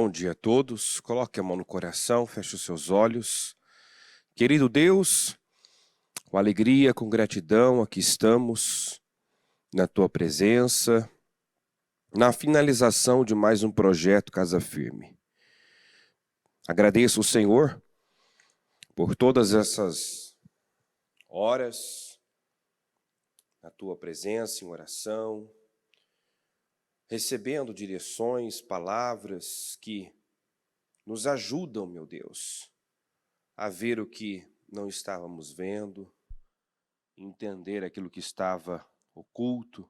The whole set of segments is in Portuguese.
Bom dia a todos, coloque a mão no coração, feche os seus olhos. Querido Deus, com alegria, com gratidão, aqui estamos na Tua presença, na finalização de mais um projeto Casa Firme. Agradeço ao Senhor por todas essas horas na Tua presença, em oração, recebendo direções, palavras que nos ajudam, meu Deus, a ver o que não estávamos vendo, entender aquilo que estava oculto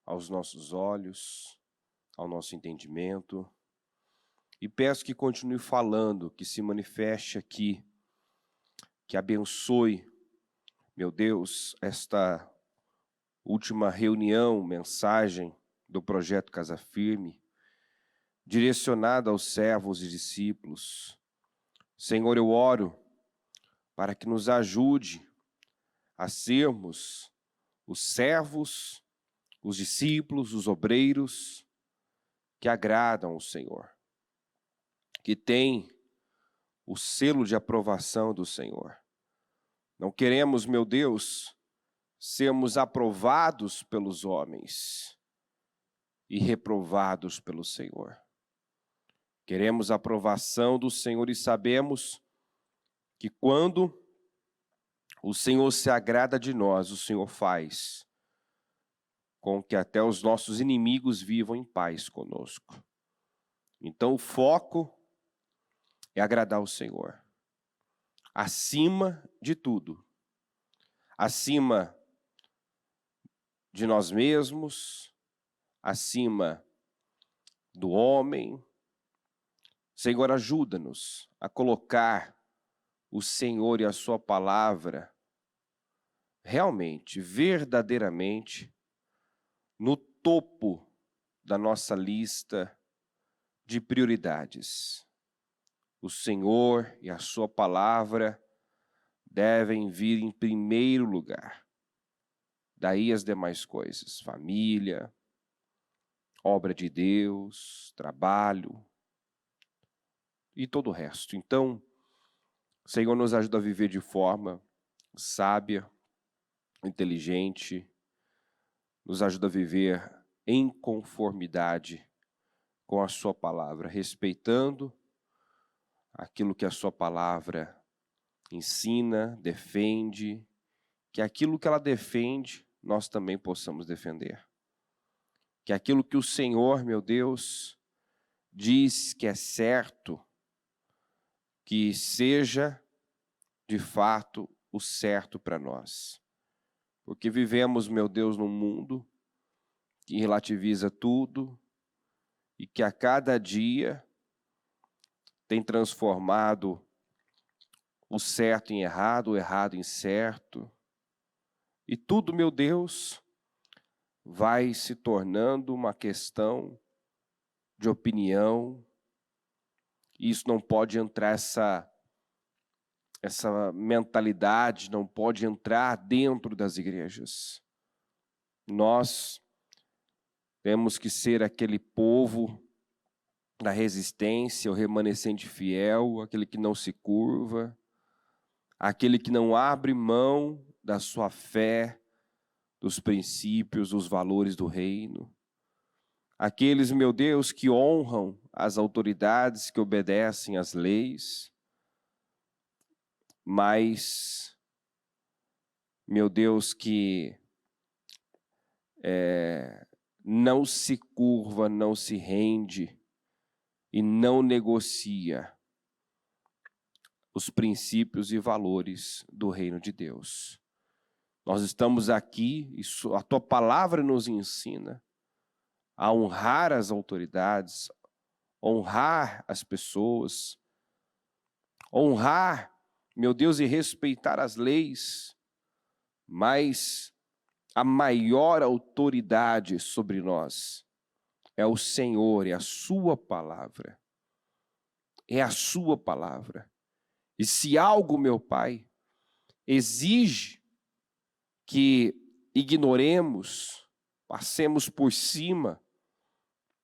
aos nossos olhos, ao nosso entendimento. E peço que continue falando, que se manifeste aqui, que abençoe, meu Deus, esta última reunião, mensagem do Projeto Casa Firme, direcionada aos servos e discípulos. Senhor, eu oro para que nos ajude a sermos os servos, os discípulos, os obreiros que agradam ao Senhor, que têm o selo de aprovação do Senhor. Não queremos, meu Deus, sermos aprovados pelos homens e reprovados pelo Senhor. Queremos a aprovação do Senhor e sabemos que quando o Senhor se agrada de nós, o Senhor faz com que até os nossos inimigos vivam em paz conosco. Então o foco é agradar o Senhor, acima de tudo, acima de nós mesmos, acima do homem. Senhor, ajuda-nos a colocar o Senhor e a sua palavra realmente, verdadeiramente, no topo da nossa lista de prioridades. O Senhor e a sua palavra devem vir em primeiro lugar. Daí as demais coisas, família, obra de Deus, trabalho e todo o resto. Então, Senhor, nos ajuda a viver de forma sábia, inteligente, nos ajuda a viver em conformidade com a sua palavra, respeitando aquilo que a sua palavra ensina, defende, que aquilo que ela defende, nós também possamos defender. Que aquilo que o Senhor, meu Deus, diz que é certo, que seja, de fato, o certo para nós. Porque vivemos, meu Deus, num mundo que relativiza tudo e que a cada dia tem transformado o certo em errado, o errado em certo. E tudo, meu Deus, vai se tornando uma questão de opinião. E isso não pode entrar, essa mentalidade não pode entrar dentro das igrejas. Nós temos que ser aquele povo da resistência, o remanescente fiel, aquele que não se curva, aquele que não abre mão da sua fé, dos princípios, dos valores do reino. Aqueles, meu Deus, que honram as autoridades, que obedecem às leis, mas, meu Deus, que não se curva, não se rende e não negocia os princípios e valores do reino de Deus. Nós estamos aqui, a tua palavra nos ensina a honrar as autoridades, honrar as pessoas, honrar, meu Deus, e respeitar as leis, mas a maior autoridade sobre nós é o Senhor, é a sua palavra. É a sua palavra. E se algo, meu Pai, exige que ignoremos, passemos por cima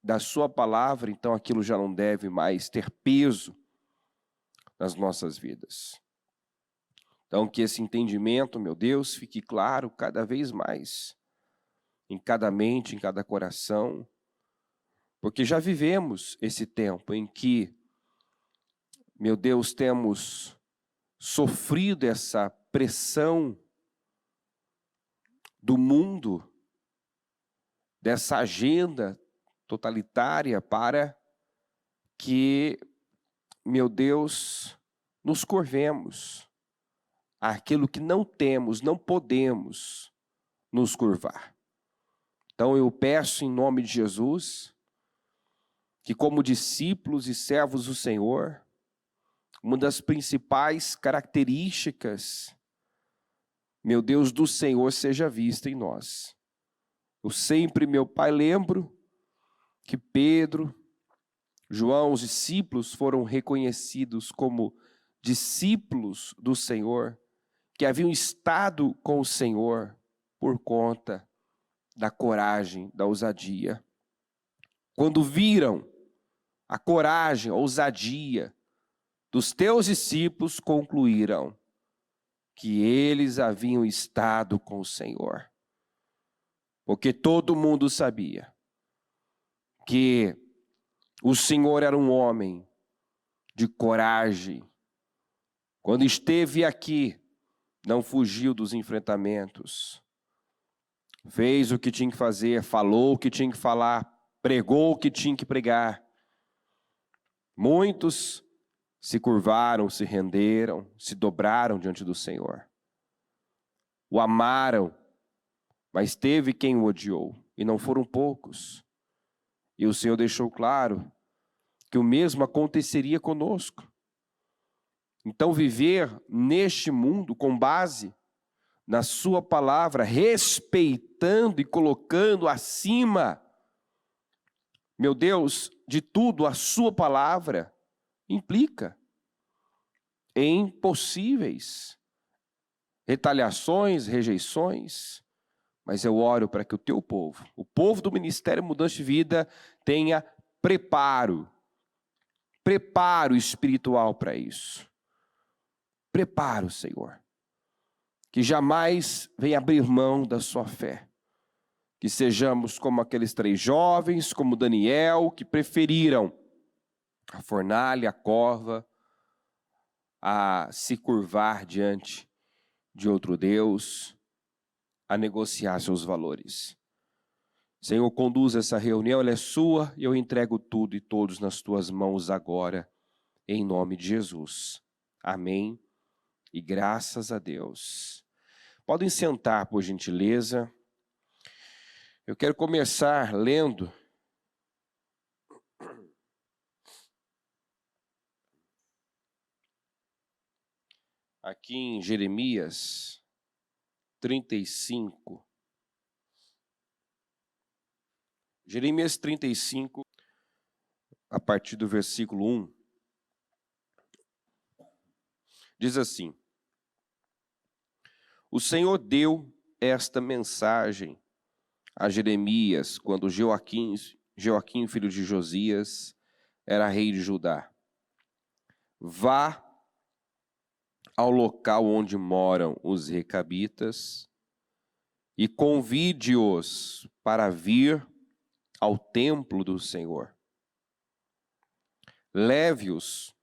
da sua palavra, então aquilo já não deve mais ter peso nas nossas vidas. Então que esse entendimento, meu Deus, fique claro cada vez mais, em cada mente, em cada coração, porque já vivemos esse tempo em que, meu Deus, temos sofrido essa pressão do mundo, dessa agenda totalitária para que, meu Deus, nos curvemos àquilo que não temos, não podemos nos curvar. Então eu peço em nome de Jesus que, como discípulos e servos do Senhor, uma das principais características, meu Deus, do Senhor seja vista em nós. Eu sempre, meu Pai, lembro que Pedro, João, os discípulos foram reconhecidos como discípulos do Senhor, que haviam estado com o Senhor por conta da coragem, da ousadia. Quando viram a coragem, a ousadia dos teus discípulos, concluíram que eles haviam estado com o Senhor. Porque todo mundo sabia que o Senhor era um homem de coragem. Quando esteve aqui, não fugiu dos enfrentamentos. Fez o que tinha que fazer, falou o que tinha que falar, pregou o que tinha que pregar. Muitos se curvaram, se renderam, se dobraram diante do Senhor. O amaram, mas teve quem o odiou, e não foram poucos. E o Senhor deixou claro que o mesmo aconteceria conosco. Então, viver neste mundo com base na sua palavra, respeitando e colocando acima, meu Deus, de tudo a sua palavra, implica em possíveis retaliações, rejeições, mas eu oro para que o teu povo, o povo do Ministério Mudança de Vida, tenha preparo espiritual para isso. Preparo, Senhor, que jamais venha abrir mão da sua fé, que sejamos como aqueles 3 jovens, como Daniel, que preferiram a fornalha, a cova, a se curvar diante de outro Deus, a negociar seus valores. Senhor, conduz essa reunião, ela é sua, e eu entrego tudo e todos nas tuas mãos agora, em nome de Jesus. Amém e graças a Deus. Podem sentar, por gentileza. Eu quero começar lendo aqui em Jeremias 35. Jeremias 35, a partir do versículo 1. Diz assim: O Senhor deu esta mensagem a Jeremias quando Joaquim, filho de Josias, era rei de Judá. Vá ao local onde moram os recabitas e convide-os para vir ao templo do Senhor. Leve-os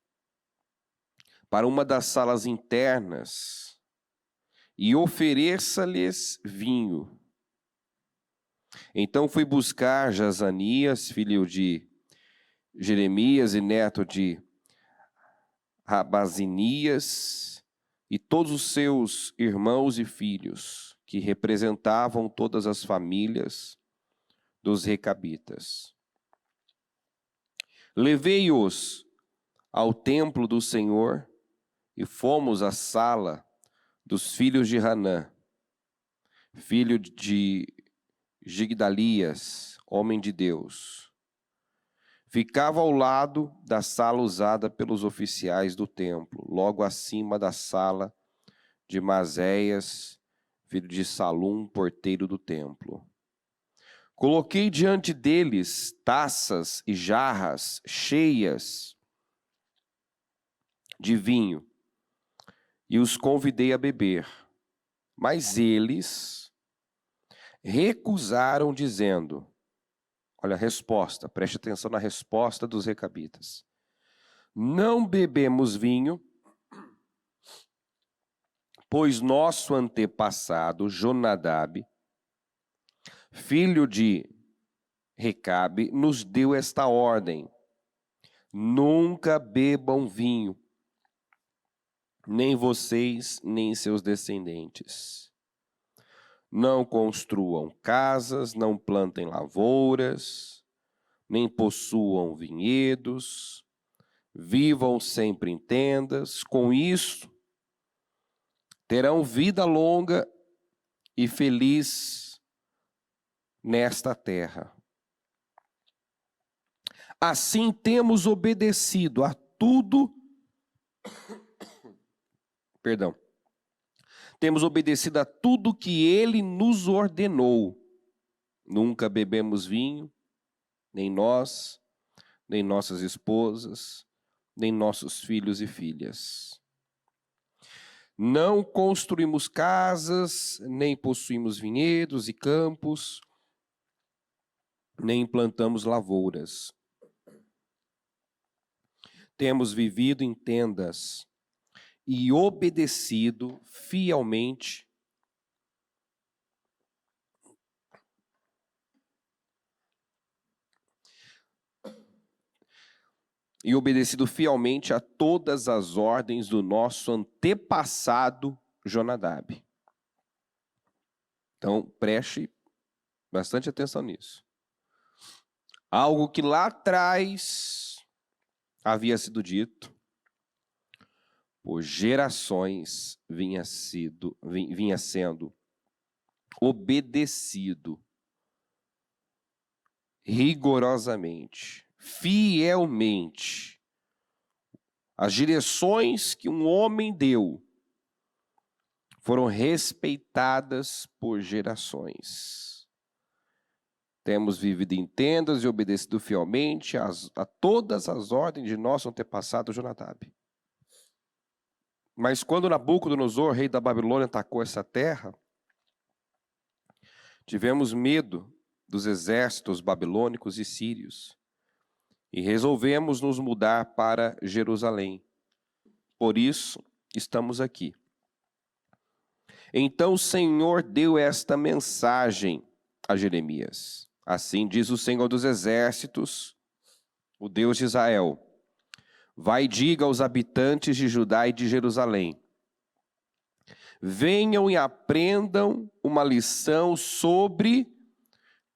para uma das salas internas e ofereça-lhes vinho. Então fui buscar Jazanias, filho de Jeremias e neto de Rabazinias, e todos os seus irmãos e filhos, que representavam todas as famílias dos recabitas. Levei-os ao templo do Senhor e fomos à sala dos filhos de Hanã, filho de Gigdalias, homem de Deus. Ficava ao lado da sala usada pelos oficiais do templo, logo acima da sala de Maséias, filho de Salum, porteiro do templo. Coloquei diante deles taças e jarras cheias de vinho e os convidei a beber. Mas eles recusaram, dizendo, olha a resposta, preste atenção na resposta dos recabitas. Não bebemos vinho, pois nosso antepassado Jonadab, filho de Recabe, nos deu esta ordem: nunca bebam vinho, nem vocês, nem seus descendentes. Não construam casas, não plantem lavouras, nem possuam vinhedos, vivam sempre em tendas. Com isso, terão vida longa e feliz nesta terra. Assim temos obedecido a tudo. Temos obedecido a tudo que ele nos ordenou. Nunca bebemos vinho, nem nós, nem nossas esposas, nem nossos filhos e filhas. Não construímos casas, nem possuímos vinhedos e campos, nem plantamos lavouras. Temos vivido em tendas e obedecido fielmente a todas as ordens do nosso antepassado Jonadab. Então, preste bastante atenção nisso. Algo que lá atrás havia sido dito, por gerações vinha sendo obedecido rigorosamente, fielmente. As direções que um homem deu foram respeitadas por gerações. Temos vivido em tendas e obedecido fielmente a todas as ordens de nosso antepassado Jonadab. Mas quando Nabucodonosor, rei da Babilônia, atacou essa terra, tivemos medo dos exércitos babilônicos e sírios e resolvemos nos mudar para Jerusalém. Por isso, estamos aqui. Então o Senhor deu esta mensagem a Jeremias. Assim diz o Senhor dos exércitos, o Deus de Israel. Vai e diga aos habitantes de Judá e de Jerusalém: venham e aprendam uma lição sobre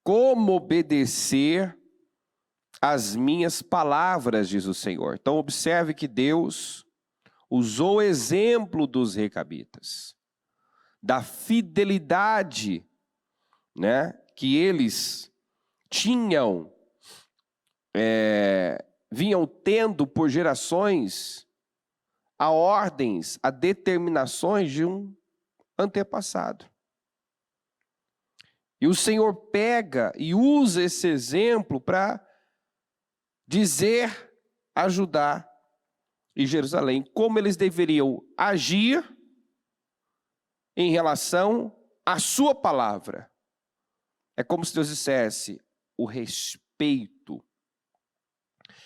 como obedecer às minhas palavras, diz o Senhor. Então observe que Deus usou o exemplo dos recabitas, da fidelidade, que eles tinham, vinham tendo por gerações, a ordens, a determinações de um antepassado. E o Senhor pega e usa esse exemplo para dizer a Judá e Jerusalém como eles deveriam agir em relação à sua palavra. É como se Deus dissesse: o respeito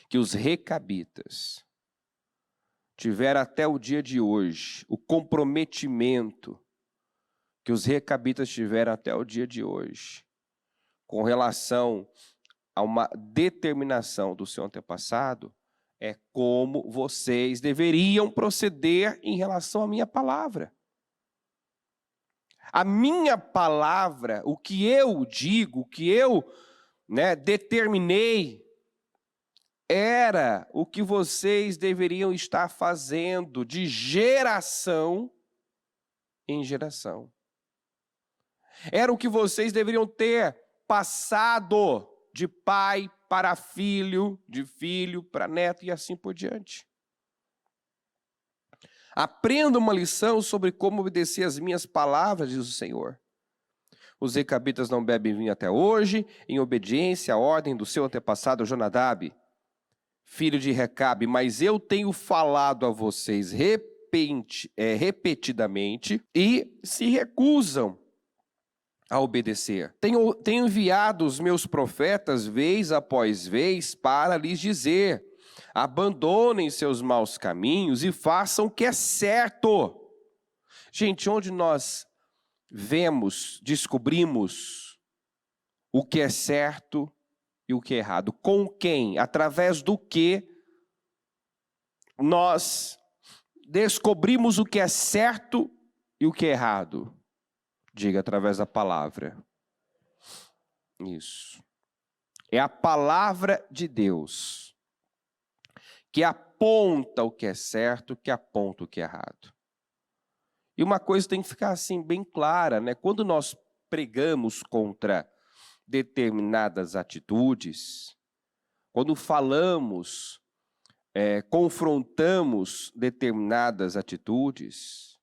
que os recabitas tiveram até o dia de hoje, o comprometimento que os recabitas tiveram até o dia de hoje, com relação a uma determinação do seu antepassado, é como vocês deveriam proceder em relação à minha palavra. A minha palavra, o que eu digo, o que eu determinei, era o que vocês deveriam estar fazendo de geração em geração. Era o que vocês deveriam ter passado de pai para filho, de filho para neto e assim por diante. Aprenda uma lição sobre como obedecer as minhas palavras, diz o Senhor. Os recabitas não bebem vinho até hoje, em obediência à ordem do seu antepassado Jonadab, filho de Recabe. Mas eu tenho falado a vocês repetidamente e se recusam a obedecer. Tenho enviado os meus profetas vez após vez para lhes dizer: abandonem seus maus caminhos e façam o que é certo. Gente, onde nós vemos, descobrimos o que é certo e o que é errado? Com quem? Através do que nós descobrimos o que é certo e o que é errado? Diga, através da palavra. Isso. É a palavra de Deus que aponta o que é certo, que aponta o que é errado. E uma coisa tem que ficar assim bem clara, né? Quando nós pregamos contra determinadas atitudes, quando falamos, confrontamos determinadas atitudes,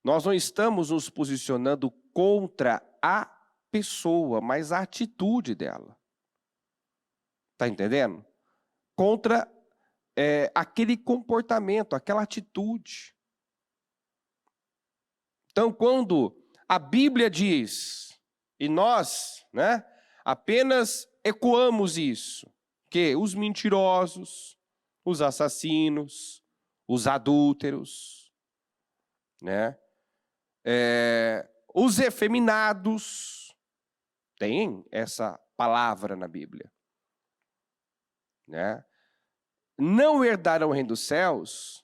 nós não estamos nos posicionando contra a pessoa, mas a atitude dela. Está entendendo? Contra aquele comportamento, aquela atitude. Então, quando a Bíblia diz, e nós, né, apenas ecoamos isso, que os mentirosos, os assassinos, os adúlteros, né, os efeminados, tem essa palavra na Bíblia, né? Não herdarão o reino dos céus.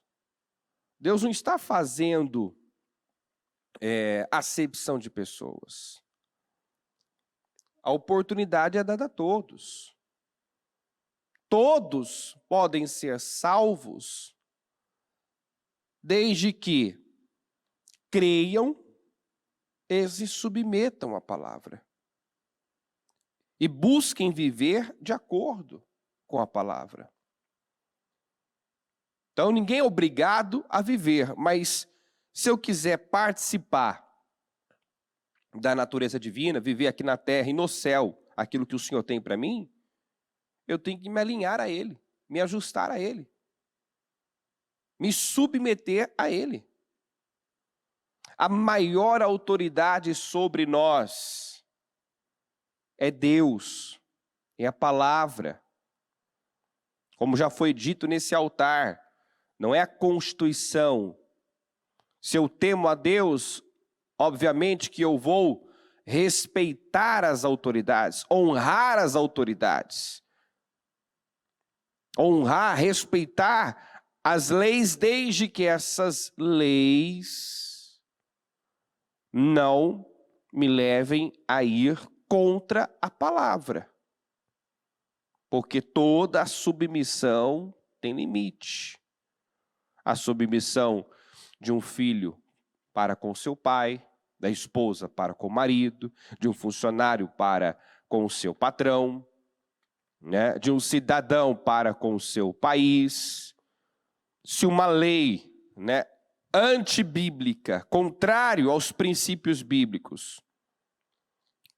Deus não está fazendo acepção de pessoas. A oportunidade é dada a todos. Todos podem ser salvos desde que creiam e se submetam à palavra. E busquem viver de acordo com a palavra. Então ninguém é obrigado a viver, mas se eu quiser participar da natureza divina, viver aqui na terra e no céu, aquilo que o Senhor tem para mim, eu tenho que me alinhar a Ele, me ajustar a Ele, me submeter a Ele. A maior autoridade sobre nós é Deus, é a palavra. Como já foi dito nesse altar, não é a Constituição. Se eu temo a Deus, obviamente que eu vou respeitar as autoridades, honrar as autoridades. Honrar, respeitar as leis, desde que essas leis não me levem a ir contra a palavra. Porque toda a submissão tem limite. A submissão de um filho para com seu pai, da esposa para com o marido, de um funcionário para com o seu patrão, né? De um cidadão para com o seu país. Se uma lei, né, antibíblica, contrário aos princípios bíblicos,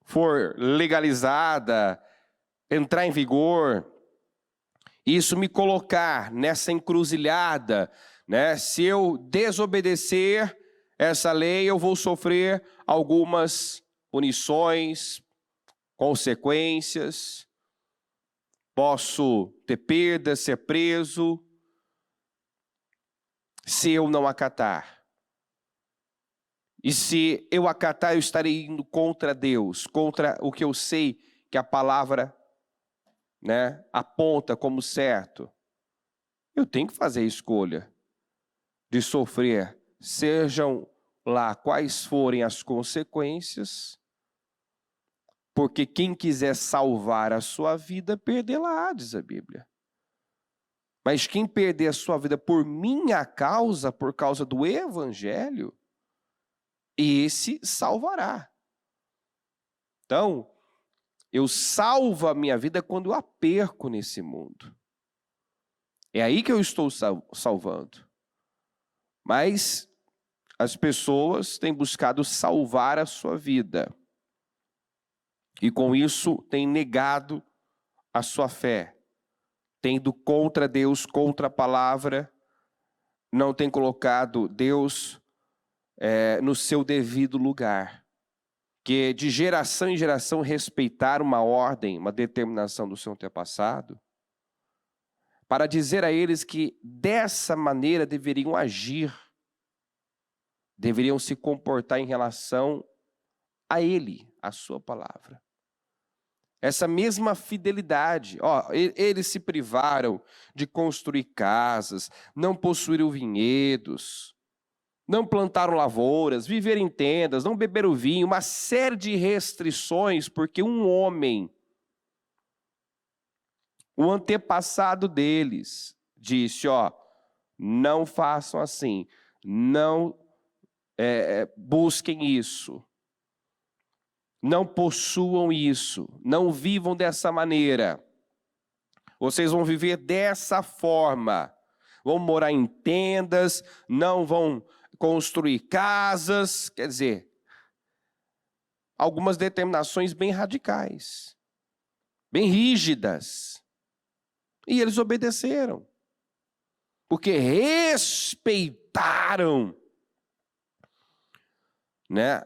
for legalizada, entrar em vigor, isso me colocar nessa encruzilhada, né? Se eu desobedecer essa lei, eu vou sofrer algumas punições, consequências, posso ter perda, ser preso, se eu não acatar. E se eu acatar, eu estarei indo contra Deus, contra o que eu sei que a palavra, né, aponta como certo. Eu tenho que fazer a escolha de sofrer, sejam lá quais forem as consequências, porque quem quiser salvar a sua vida, perdê-la, diz a Bíblia. Mas quem perder a sua vida por minha causa, por causa do Evangelho, esse salvará. Então, eu salvo a minha vida quando eu a perco nesse mundo. É aí que eu estou salvando. Mas as pessoas têm buscado salvar a sua vida. e com isso tem negado a sua fé, tendo contra Deus, contra a palavra, não tem colocado Deus no seu devido lugar. Que de geração em geração respeitar uma ordem, uma determinação do seu antepassado, para dizer a eles que dessa maneira deveriam agir, deveriam se comportar em relação a Ele, a sua palavra. Essa mesma fidelidade, eles se privaram de construir casas, não possuíram vinhedos, não plantaram lavouras, viveram em tendas, não beberam vinho, uma série de restrições, porque um homem, o antepassado deles, disse, não façam assim, não busquem isso, não possuam isso, não vivam dessa maneira, vocês vão viver dessa forma, vão morar em tendas, não vão construir casas, quer dizer, algumas determinações bem radicais, bem rígidas. E eles obedeceram, porque respeitaram,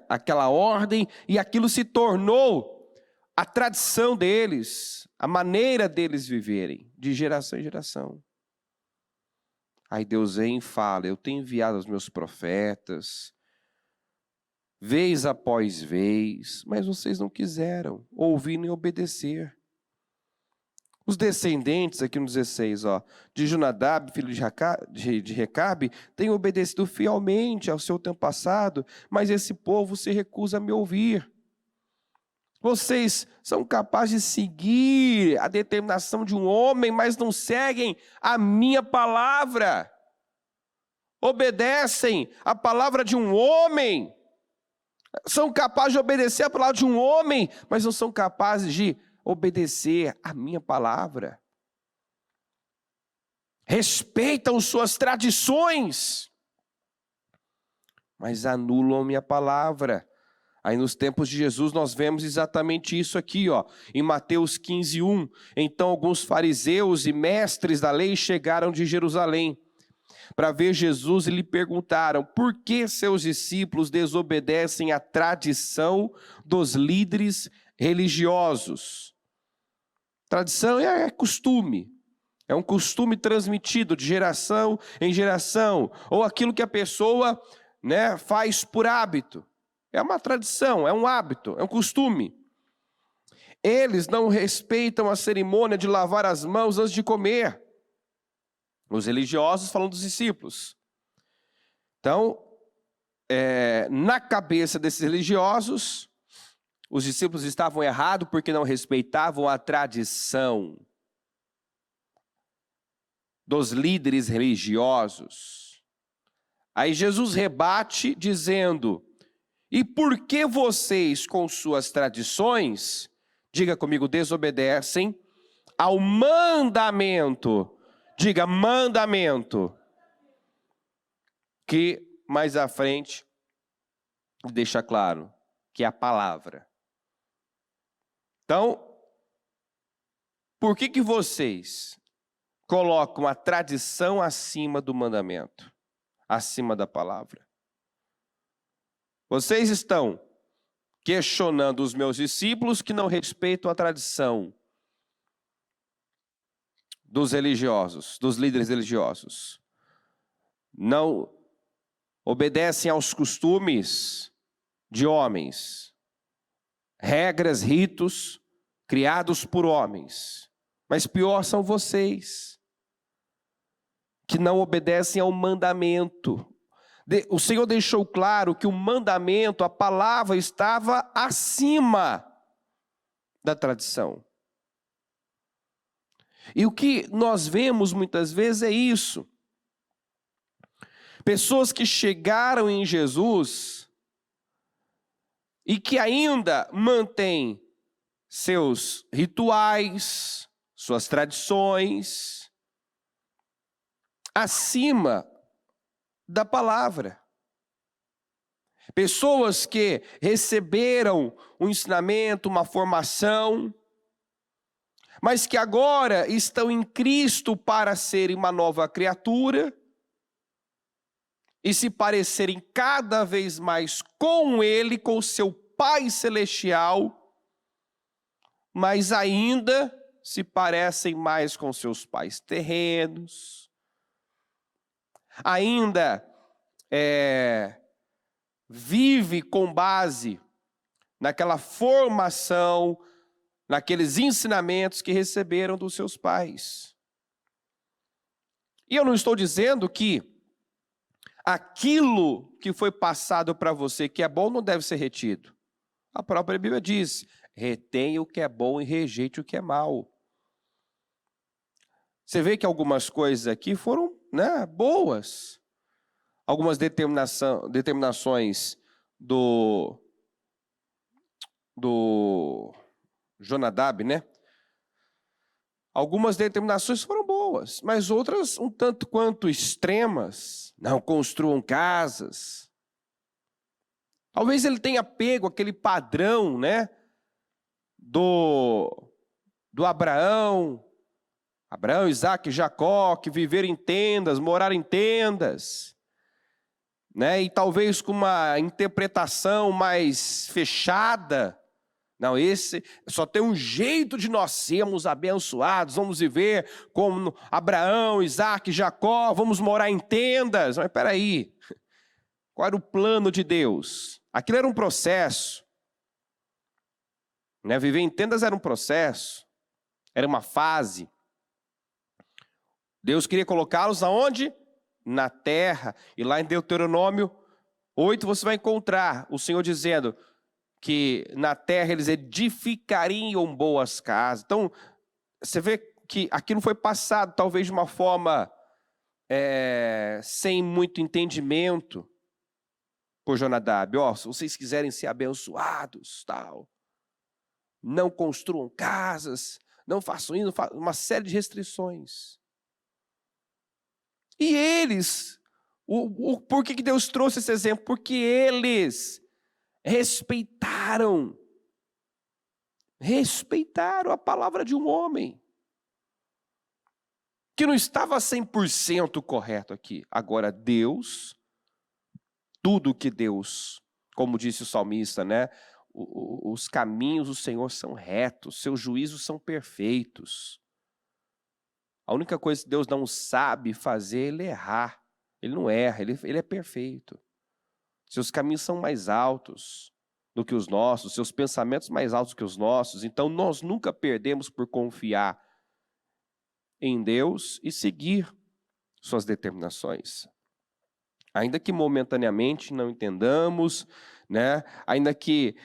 aquela ordem, e aquilo se tornou a tradição deles, a maneira deles viverem, de geração em geração. Aí Deus vem e fala, eu tenho enviado os meus profetas, vez após vez, mas vocês não quiseram ouvir nem obedecer. Os descendentes, aqui no 16, de Jonadab, filho de Recabe, têm obedecido fielmente ao seu antepassado, mas esse povo se recusa a me ouvir. Vocês são capazes de seguir a determinação de um homem, mas não seguem a minha palavra. Obedecem a palavra de um homem. São capazes de obedecer a palavra de um homem, mas não são capazes de obedecer a minha palavra. Respeitam suas tradições, mas anulam a minha palavra. Aí nos tempos de Jesus nós vemos exatamente isso aqui, em Mateus 15:1. Então alguns fariseus e mestres da lei chegaram de Jerusalém para ver Jesus e lhe perguntaram: por que seus discípulos desobedecem à tradição dos líderes religiosos? Tradição é costume, é um costume transmitido de geração em geração, ou aquilo que a pessoa faz por hábito. É uma tradição, é um hábito, é um costume. Eles não respeitam a cerimônia de lavar as mãos antes de comer. Os religiosos falam dos discípulos. Então, na cabeça desses religiosos, os discípulos estavam errados porque não respeitavam a tradição dos líderes religiosos. Aí Jesus rebate dizendo: e por que vocês, com suas tradições, diga comigo, desobedecem ao mandamento? Diga, mandamento. Que mais à frente deixa claro que é a palavra. Então, por que vocês colocam a tradição acima do mandamento? Acima da palavra? Vocês estão questionando os meus discípulos que não respeitam a tradição dos religiosos, dos líderes religiosos. Não obedecem aos costumes de homens, regras, ritos criados por homens. Mas pior são vocês, que não obedecem ao mandamento. O Senhor deixou claro que o mandamento, a palavra, estava acima da tradição. E o que nós vemos muitas vezes é isso. Pessoas que chegaram em Jesus e que ainda mantêm seus rituais, suas tradições, acima da palavra. Pessoas que receberam um ensinamento, uma formação, mas que agora estão em Cristo para serem uma nova criatura e se parecerem cada vez mais com Ele, com o seu Pai Celestial, mas ainda se parecem mais com seus pais terrenos, ainda vive com base naquela formação, naqueles ensinamentos que receberam dos seus pais. E eu não estou dizendo que aquilo que foi passado para você que é bom não deve ser retido. A própria Bíblia diz: retenha o que é bom e rejeite o que é mal. Você vê que algumas coisas aqui foram, boas. Algumas determinações do Jonadab, Algumas determinações foram boas, mas outras um tanto quanto extremas. Não construam casas. Talvez ele tenha pego aquele padrão, do Abraão, Isaac e Jacó, que viveram em tendas, moraram em tendas, e talvez com uma interpretação mais fechada. Não, esse só tem um jeito de nós sermos abençoados, vamos viver como Abraão, Isaac, Jacó, vamos morar em tendas. Mas espera aí, qual era o plano de Deus? Aquilo era um processo, viver em tendas era um processo, era uma fase. Deus queria colocá-los aonde? Na terra. E lá em Deuteronômio 8 você vai encontrar o Senhor dizendo que na terra eles edificariam boas casas. Então, você vê que aquilo foi passado talvez de uma forma sem muito entendimento por Jonadab. Se vocês quiserem ser abençoados, não construam casas, não façam isso, uma série de restrições. E eles, por que Deus trouxe esse exemplo? Porque eles respeitaram a palavra de um homem que não estava 100% correto aqui. Agora Deus, tudo que Deus, como disse o salmista, os caminhos do Senhor são retos, seus juízos são perfeitos. A única coisa que Deus não sabe fazer é Ele errar. Ele não erra, Ele é perfeito. Seus caminhos são mais altos do que os nossos, seus pensamentos mais altos que os nossos. Então nós nunca perdemos por confiar em Deus e seguir suas determinações. Ainda que momentaneamente não entendamos, ainda que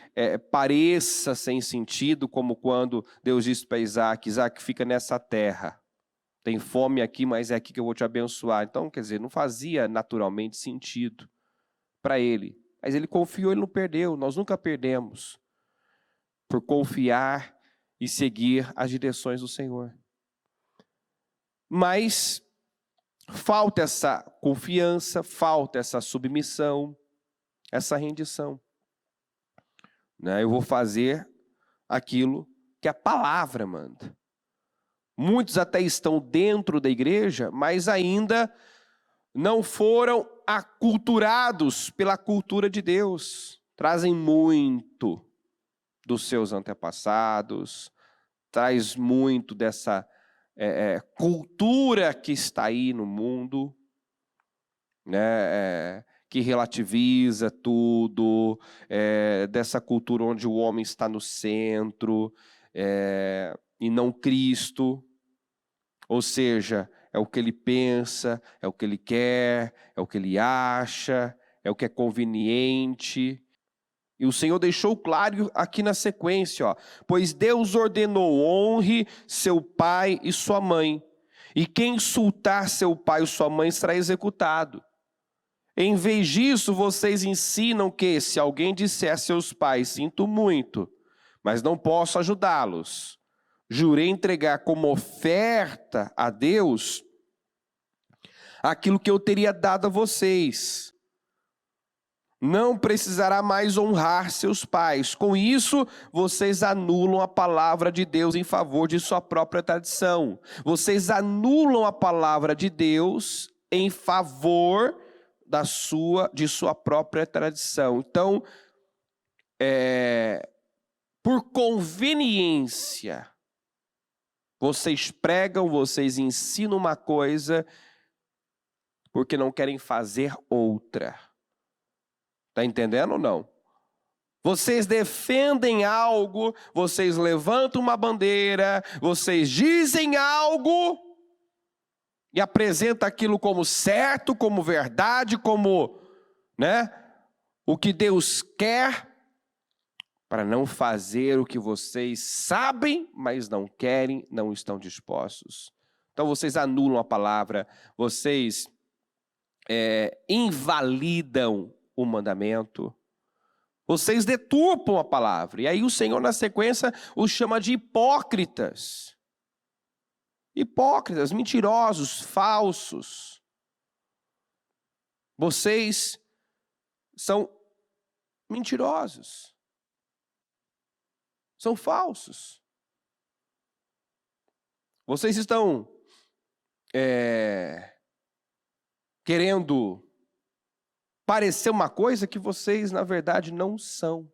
pareça sem sentido, como quando Deus disse para Isaac: Isaac, fica nessa terra. Tem fome aqui, mas é aqui que eu vou te abençoar. Então, quer dizer, não fazia naturalmente sentido para ele. Mas ele confiou, ele não perdeu. Nós nunca perdemos por confiar e seguir as direções do Senhor. Mas falta essa confiança, falta essa submissão, essa rendição. Eu vou fazer aquilo que a palavra manda. Muitos até estão dentro da igreja, mas ainda não foram aculturados pela cultura de Deus. Trazem muito dos seus antepassados, traz muito dessa cultura que está aí no mundo, que relativiza tudo, dessa cultura onde o homem está no centro, e não Cristo. Ou seja, é o que ele pensa, é o que ele quer, é o que ele acha, é o que é conveniente. E o Senhor deixou claro aqui na sequência, pois Deus ordenou: honre seu pai e sua mãe, e quem insultar seu pai ou sua mãe será executado. Em vez disso, vocês ensinam que se alguém disser a seus pais: sinto muito, mas não posso ajudá-los, jurei entregar como oferta a Deus aquilo que eu teria dado a vocês. não precisará mais honrar seus pais. Com isso, vocês anulam a palavra de Deus em favor de sua própria tradição. Vocês anulam a palavra de Deus em favor de sua própria tradição. Então, por conveniência, vocês pregam, vocês ensinam uma coisa, porque não querem fazer outra. Está entendendo ou não? Vocês defendem algo, vocês levantam uma bandeira, vocês dizem algo e apresentam aquilo como certo, como verdade, como, o que Deus quer, para não fazer o que vocês sabem, mas não querem, não estão dispostos. Então vocês anulam a palavra, vocês invalidam o mandamento, vocês deturpam a palavra. E aí o Senhor, na sequência, os chama de hipócritas. Hipócritas, mentirosos, falsos. Vocês são mentirosos. São falsos. Vocês estão querendo parecer uma coisa que vocês, na verdade, não são.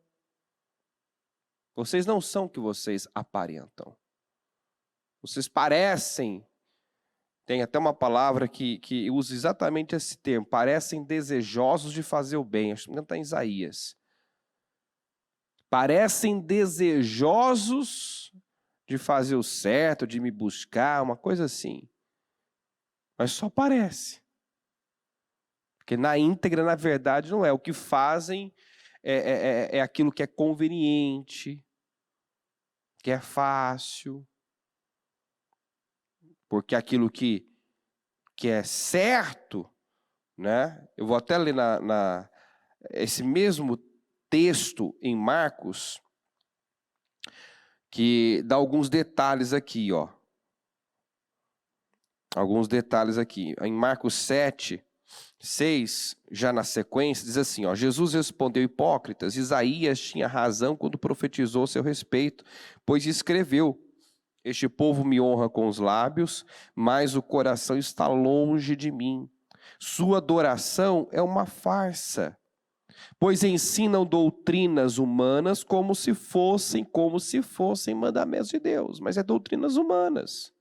Vocês não são o que vocês aparentam. Vocês parecem, tem até uma palavra que usa exatamente esse termo, parecem desejosos de fazer o bem. Acho que não está em Isaías. Parecem desejosos de fazer o certo, de me buscar, uma coisa assim. Mas só parece. Porque na íntegra, na verdade, não é. O que fazem é aquilo que é conveniente, que é fácil. Porque aquilo que é certo, eu vou até ler esse mesmo texto em Marcos, que dá alguns detalhes aqui, Alguns detalhes aqui. Em Marcos 7, 6, já na sequência, diz assim, Jesus respondeu: hipócritas, Isaías tinha razão quando profetizou a seu respeito, pois escreveu: este povo me honra com os lábios, mas o coração está longe de mim. Sua adoração é uma farsa, pois ensinam doutrinas humanas como se fossem mandamentos de Deus, mas é doutrinas humanas.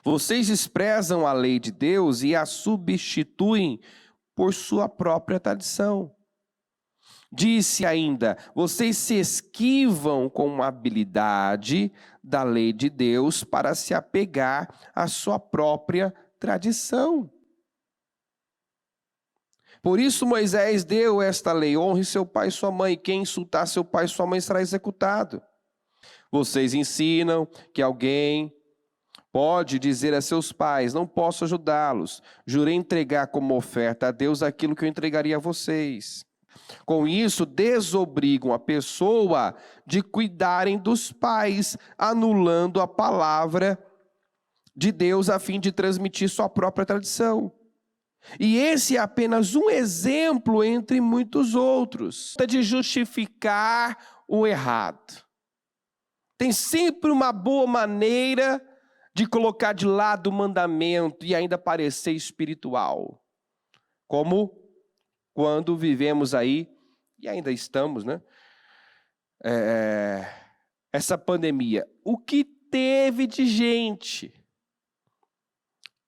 Vocês desprezam a lei de Deus e a substituem por sua própria tradição. Disse ainda: vocês se esquivam com habilidade da lei de Deus para se apegar à sua própria tradição. Por isso Moisés deu esta lei: honre seu pai e sua mãe, quem insultar seu pai e sua mãe será executado. Vocês ensinam que alguém pode dizer a seus pais: não posso ajudá-los, jurei entregar como oferta a Deus aquilo que eu entregaria a vocês. Com isso, desobrigam a pessoa de cuidarem dos pais, anulando a palavra de Deus a fim de transmitir sua própria tradição. E esse é apenas um exemplo entre muitos outros de justificar o errado. Tem sempre uma boa maneira de colocar de lado o mandamento e ainda parecer espiritual. Como quando vivemos aí, e ainda estamos, essa pandemia. O que teve de gente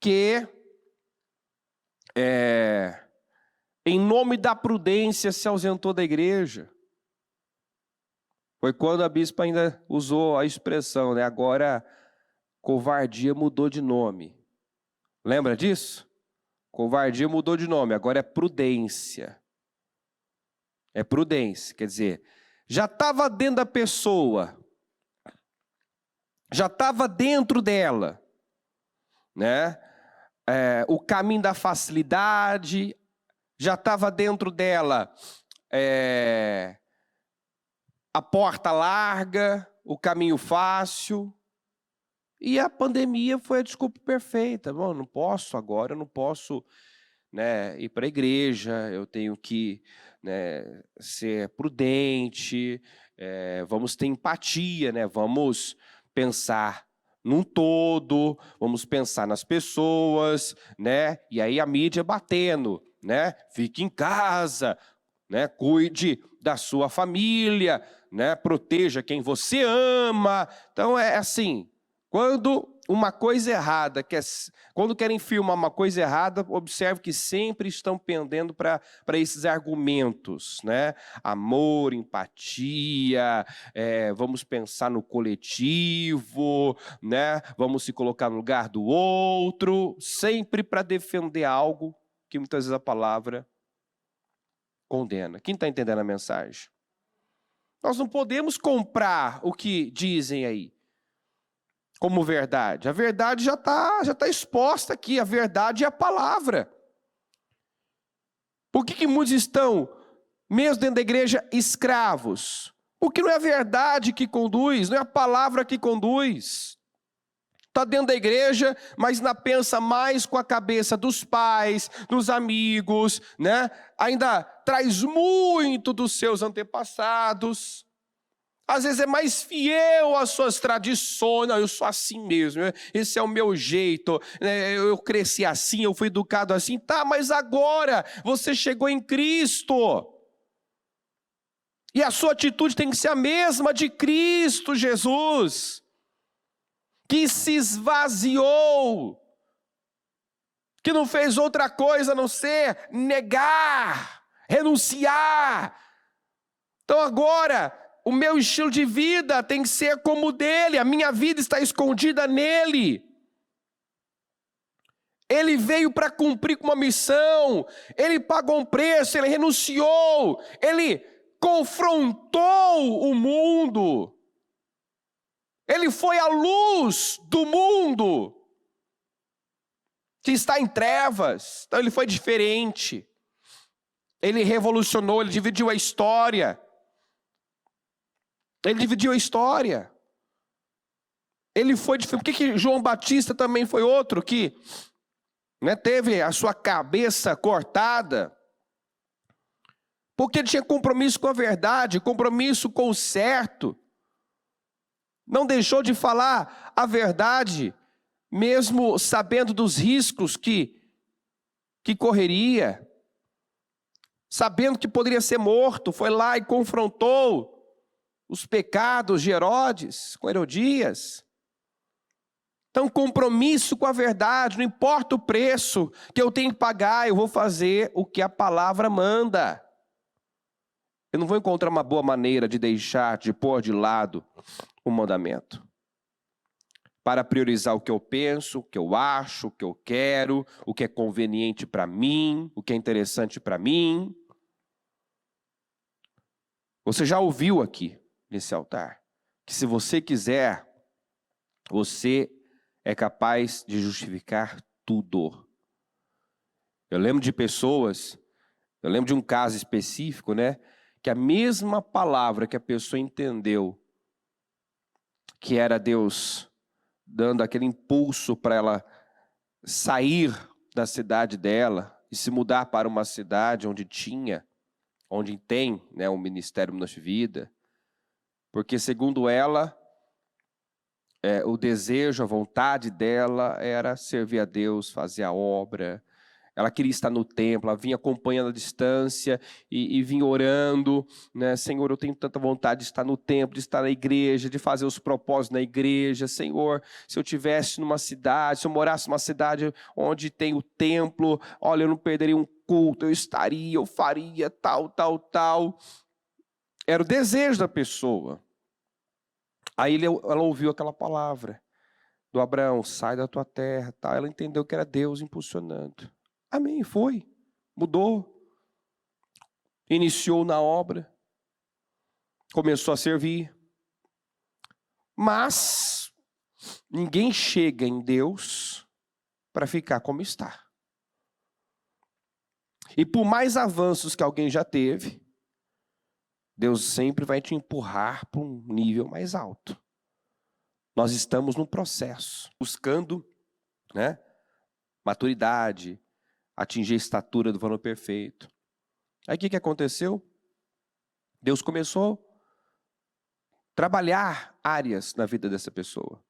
que, em nome da prudência, se ausentou da igreja. Foi quando a bispa ainda usou a expressão, agora covardia mudou de nome. Lembra disso? Covardia mudou de nome, agora é prudência. É prudência, quer dizer, já estava dentro da pessoa, já estava dentro dela, o caminho da facilidade, já estava dentro dela a porta larga, o caminho fácil. E a pandemia foi a desculpa perfeita. Bom, não posso agora, eu não posso né, ir para a igreja, eu tenho que, né, ser prudente, vamos ter empatia, né, vamos pensar num todo, vamos pensar nas pessoas, né, e aí a mídia batendo, né, fique em casa, né, cuide da sua família, né, proteja quem você ama. Então é assim, quando uma coisa errada, quando querem filmar uma coisa errada, observe que sempre estão pendendo para esses argumentos, né? Amor, empatia, vamos pensar no coletivo, né? Vamos se colocar no lugar do outro, sempre para defender algo que muitas vezes a palavra condena. Quem está entendendo a mensagem? Nós não podemos comprar o que dizem aí como verdade. A verdade já tá exposta aqui. A verdade é a palavra. Por que muitos estão, mesmo dentro da igreja, escravos? Porque não é a verdade que conduz, não é a palavra que conduz. Está dentro da igreja, mas ainda pensa mais com a cabeça dos pais, dos amigos, né? Ainda traz muito dos seus antepassados. Às vezes é mais fiel às suas tradições. Não, eu sou assim mesmo, esse é o meu jeito, eu cresci assim, eu fui educado assim. Tá, mas agora você chegou em Cristo. E a sua atitude tem que ser a mesma de Cristo Jesus, que se esvaziou, que não fez outra coisa a não ser negar, renunciar. Então agora, o meu estilo de vida tem que ser como o dele, a minha vida está escondida nele. Ele veio para cumprir com uma missão, ele pagou um preço, ele renunciou, ele confrontou o mundo, ele foi a luz do mundo, que está em trevas. Então ele foi diferente, ele revolucionou, ele dividiu a história. Ele dividiu a história. Ele foi diferente. Por que João Batista também foi outro que, né, teve a sua cabeça cortada? Porque ele tinha compromisso com a verdade, compromisso com o certo. Não deixou de falar a verdade, mesmo sabendo dos riscos que correria, sabendo que poderia ser morto. Foi lá e confrontou os pecados de Herodes, com Herodias. Então, compromisso com a verdade, não importa o preço que eu tenho que pagar, eu vou fazer o que a palavra manda. Eu não vou encontrar uma boa maneira de deixar, de pôr de lado o mandamento, para priorizar o que eu penso, o que eu acho, o que eu quero, o que é conveniente para mim, o que é interessante para mim. Você já ouviu aqui nesse altar que se você quiser, você é capaz de justificar tudo. Eu lembro de pessoas, eu lembro de um caso específico, né, que a mesma palavra que a pessoa entendeu que era Deus dando aquele impulso para ela sair da cidade dela e se mudar para uma cidade onde tem, né, um ministério Minas de Vida, porque segundo ela, o desejo, a vontade dela era servir a Deus, fazer a obra. Ela queria estar no templo, ela vinha acompanhando a distância e vinha orando, né? Senhor, eu tenho tanta vontade de estar no templo, de estar na igreja, de fazer os propósitos na igreja. Senhor, se eu tivesse numa cidade, se eu morasse numa cidade onde tem o templo, olha, eu não perderia um culto, eu estaria, eu faria tal, tal, tal. Era o desejo da pessoa. Aí ela ouviu aquela palavra do Abraão, sai da tua terra, tal. Ela entendeu que era Deus impulsionando. Amém, foi, mudou, iniciou na obra, começou a servir. Mas ninguém chega em Deus para ficar como está. E por mais avanços que alguém já teve, Deus sempre vai te empurrar para um nível mais alto. Nós estamos num processo, buscando, né, maturidade, atingir a estatura do varão perfeito. Aí o que aconteceu? Deus começou a trabalhar áreas na vida dessa pessoa,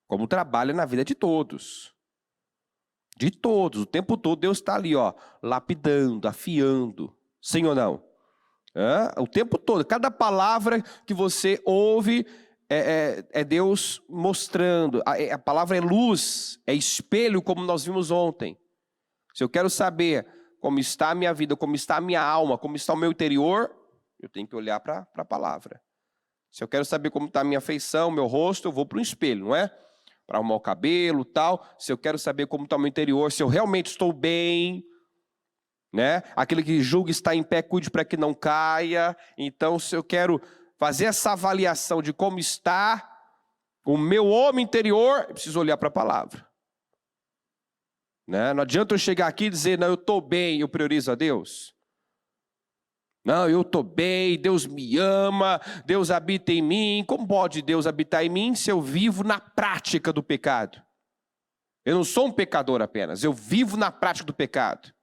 como trabalha na vida de todos. De todos, o tempo todo Deus está ali, ó, lapidando, afiando. Sim ou não? O tempo todo, cada palavra que você ouve é Deus mostrando. A palavra é luz, é espelho, como nós vimos ontem. Se eu quero saber como está a minha vida, como está a minha alma, como está o meu interior, eu tenho que olhar para a palavra. Se eu quero saber como está a minha feição, meu rosto, eu vou para um espelho, não é? Para arrumar o cabelo, tal. Se eu quero saber como está o meu interior, se eu realmente estou bem, né? Aquele que julga está em pé, cuide para que não caia. Então, se eu quero fazer essa avaliação de como está o meu homem interior, eu preciso olhar para a palavra. Né? Não adianta eu chegar aqui e dizer, não, eu estou bem, eu priorizo a Deus. Não, eu estou bem, Deus me ama, Deus habita em mim. Como pode Deus habitar em mim se eu vivo na prática do pecado? Eu não sou um pecador apenas, eu vivo na prática do pecado.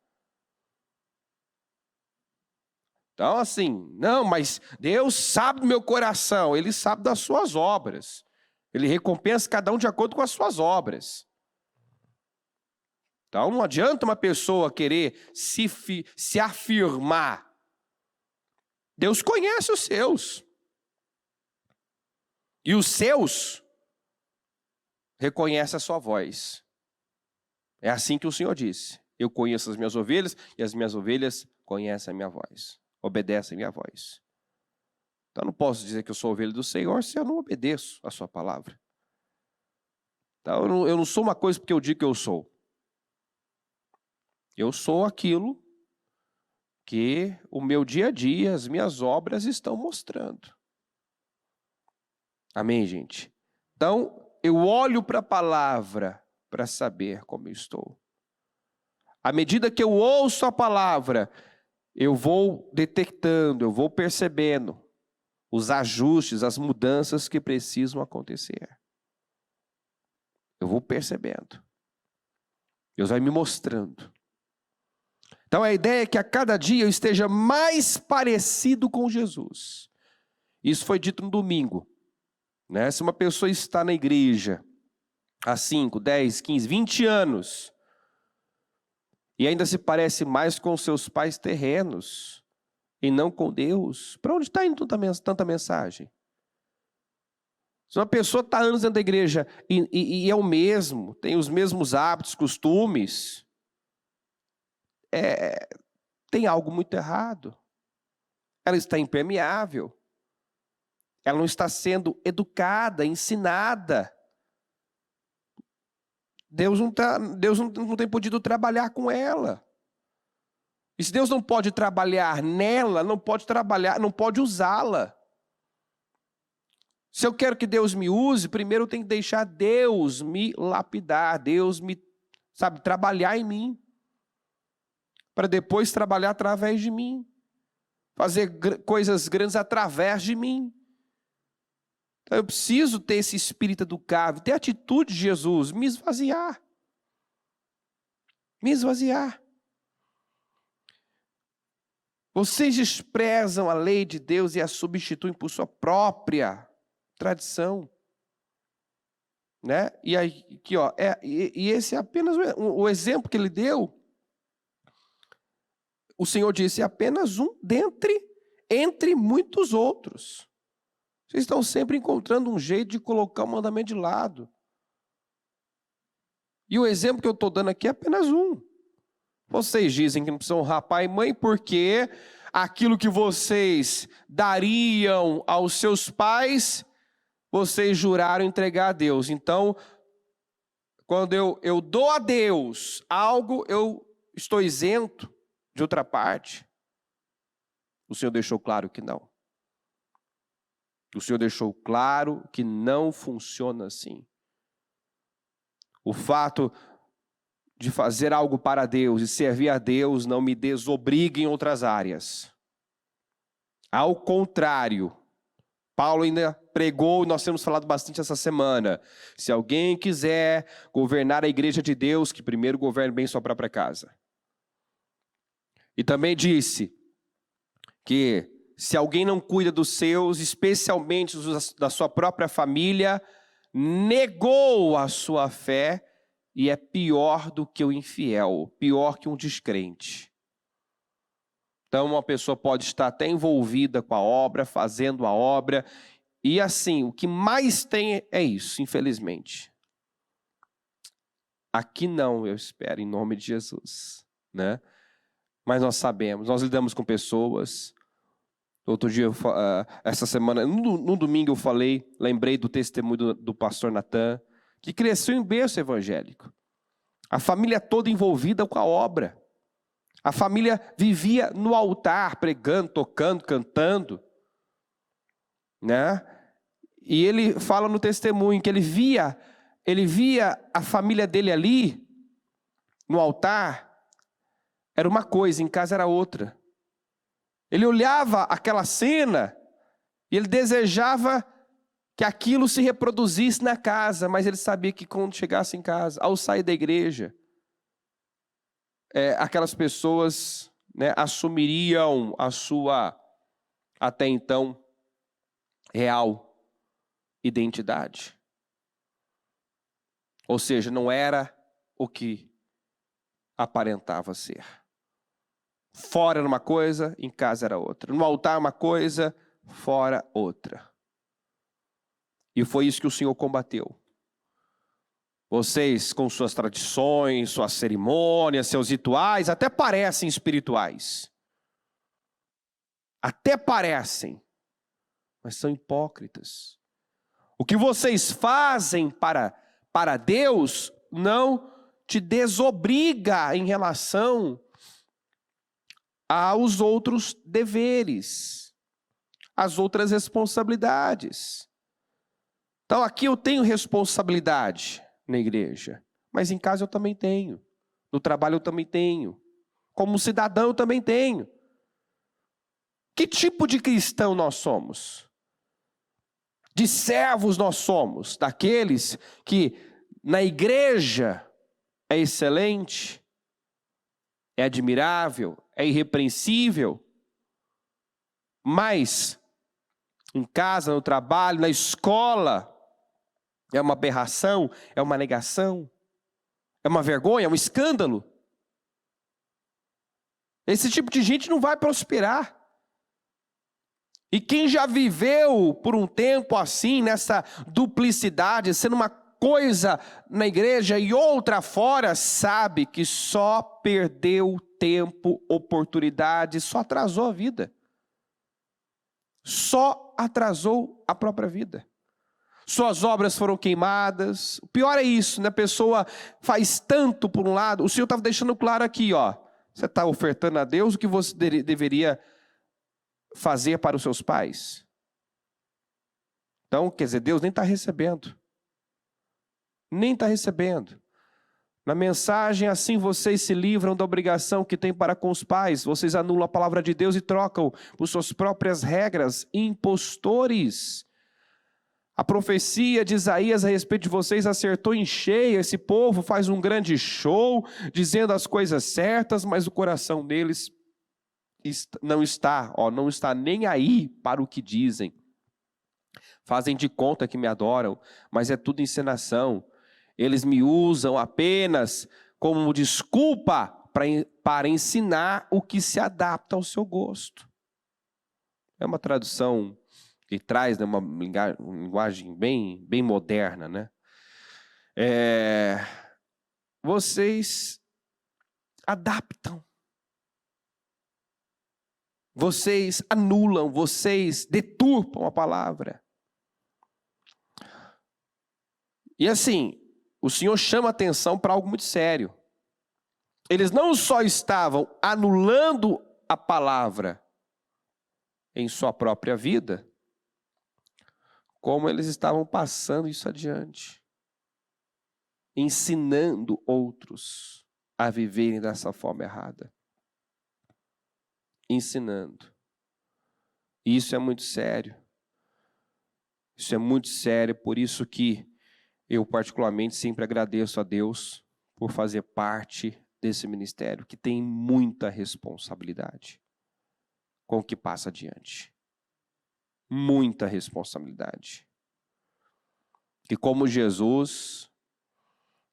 Então assim, não, mas Deus sabe do meu coração, Ele sabe das suas obras. Ele recompensa cada um de acordo com as suas obras. Então não adianta uma pessoa querer se afirmar. Deus conhece os seus. E os seus reconhecem a sua voz. É assim que o Senhor disse. Eu conheço as minhas ovelhas e as minhas ovelhas conhecem a minha voz. Obedecem a minha voz. Então eu não posso dizer que eu sou ovelha do Senhor se eu não obedeço a sua palavra. Então eu não sou uma coisa porque eu digo que eu sou. Eu sou aquilo que o meu dia a dia, as minhas obras estão mostrando. Amém, gente? Então, eu olho para a palavra para saber como eu estou. À medida que eu ouço a palavra, eu vou detectando, eu vou percebendo os ajustes, as mudanças que precisam acontecer. Eu vou percebendo. Deus vai me mostrando. Então a ideia é que a cada dia eu esteja mais parecido com Jesus. Isso foi dito no domingo. Né? Se uma pessoa está na igreja há 5, 10, 15, 20 anos e ainda se parece mais com seus pais terrenos e não com Deus, para onde está indo tanta mensagem? Se uma pessoa está anos dentro da igreja e é o mesmo, tem os mesmos hábitos, costumes, tem algo muito errado. Ela está impermeável. Ela não está sendo educada, ensinada. Deus não tem podido trabalhar com ela. E se Deus não pode trabalhar nela, não pode usá-la. Se eu quero que Deus me use, primeiro eu tenho que deixar Deus me lapidar, Deus me, trabalhar em mim. Para depois trabalhar através de mim. Fazer coisas grandes através de mim. Então eu preciso ter esse espírito educável, ter a atitude de Jesus, me esvaziar. Me esvaziar. Vocês desprezam a lei de Deus e a substituem por sua própria tradição. Né? E aí, aqui, ó, esse é apenas o exemplo que ele deu. O Senhor disse, é apenas um entre muitos outros. Vocês estão sempre encontrando um jeito de colocar o mandamento de lado. E o exemplo que eu estou dando aqui é apenas um. Vocês dizem que não precisam honrar pai e mãe porque aquilo que vocês dariam aos seus pais, vocês juraram entregar a Deus. Então, quando eu dou a Deus algo, eu estou isento de outra parte. O Senhor deixou claro que não. O Senhor deixou claro que não funciona assim. O fato de fazer algo para Deus e servir a Deus não me desobriga em outras áreas. Ao contrário, Paulo ainda pregou, nós temos falado bastante essa semana. Se alguém quiser governar a igreja de Deus, que primeiro governe bem sua própria casa. E também disse que se alguém não cuida dos seus, especialmente da sua própria família, negou a sua fé e é pior do que o infiel, pior que um descrente. Então uma pessoa pode estar até envolvida com a obra, fazendo a obra, e assim, o que mais tem é isso, infelizmente. Aqui não, eu espero, em nome de Jesus, né? Mas nós sabemos, nós lidamos com pessoas. Outro dia, essa semana, no domingo eu lembrei do testemunho do pastor Natan, que cresceu em berço evangélico. A família toda envolvida com a obra. A família vivia no altar, pregando, tocando, cantando, né? E ele fala no testemunho que ele via a família dele ali, no altar, era uma coisa, em casa era outra. Ele olhava aquela cena e ele desejava que aquilo se reproduzisse na casa, mas ele sabia que quando chegasse em casa, ao sair da igreja, aquelas pessoas, né, assumiriam a sua, até então, real identidade. Ou seja, não era o que aparentava ser. Fora era uma coisa, em casa era outra. No altar uma coisa, fora outra. E foi isso que o Senhor combateu. Vocês com suas tradições, suas cerimônias, seus rituais, até parecem espirituais. Até parecem, mas são hipócritas. O que vocês fazem para Deus não te desobriga em relação aos outros deveres, às outras responsabilidades. Então aqui eu tenho responsabilidade na igreja, mas em casa eu também tenho, no trabalho eu também tenho, como cidadão eu também tenho. Que tipo de cristão nós somos? De servos nós somos, daqueles que na igreja é excelente, é admirável, é irrepreensível, mas em casa, no trabalho, na escola, é uma aberração, é uma negação, é uma vergonha, é um escândalo. Esse tipo de gente não vai prosperar. E quem já viveu por um tempo assim, nessa duplicidade, sendo uma coisa na igreja e outra fora, sabe que só perdeu tempo, oportunidade, só atrasou a vida. Só atrasou a própria vida. Suas obras foram queimadas. O pior é isso, né? A pessoa faz tanto por um lado. O Senhor estava deixando claro aqui, ó. Você está ofertando a Deus o que você deveria fazer para os seus pais. Então, quer dizer, Deus nem está recebendo. Nem está recebendo. Na mensagem, assim vocês se livram da obrigação que têm para com os pais. Vocês anulam a palavra de Deus e trocam por suas próprias regras, impostores. A profecia de Isaías a respeito de vocês acertou em cheio. Esse povo faz um grande show, dizendo as coisas certas, mas o coração deles não está nem aí para o que dizem. Fazem de conta que me adoram, mas é tudo encenação. Eles me usam apenas como desculpa para ensinar o que se adapta ao seu gosto. É uma tradução que traz, né, uma linguagem bem moderna, né? Vocês adaptam. Vocês anulam, vocês deturpam a palavra. E assim, o Senhor chama atenção para algo muito sério. Eles não só estavam anulando a palavra em sua própria vida, como eles estavam passando isso adiante, ensinando outros a viverem dessa forma errada. Ensinando. E isso é muito sério. Isso é muito sério, por isso que eu particularmente sempre agradeço a Deus por fazer parte desse ministério que tem muita responsabilidade com o que passa adiante. Muita responsabilidade. Que como Jesus,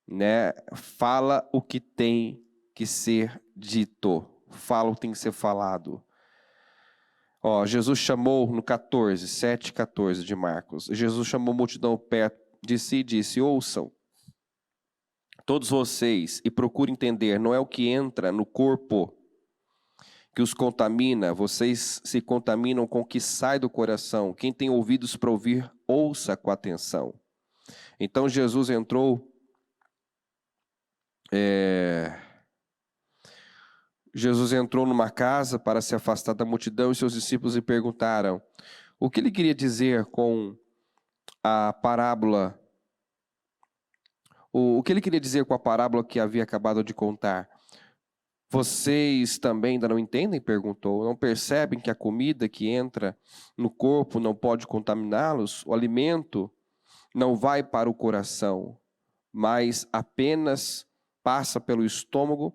né, fala o que tem que ser dito, fala o que tem que ser falado. Jesus chamou no 7:14 de Marcos, Jesus chamou a multidão perto de si e disse: ouçam, todos vocês, e procurem entender, não é o que entra no corpo que os contamina, vocês se contaminam com o que sai do coração. Quem tem ouvidos para ouvir, ouça com atenção. Então Jesus entrou, numa casa para se afastar da multidão, e seus discípulos lhe perguntaram o que ele queria dizer com a parábola, o que ele queria dizer com a parábola que havia acabado de contar. Vocês também ainda não entendem? Perguntou. Não percebem que a comida que entra no corpo não pode contaminá-los? O alimento não vai para o coração, mas apenas passa pelo estômago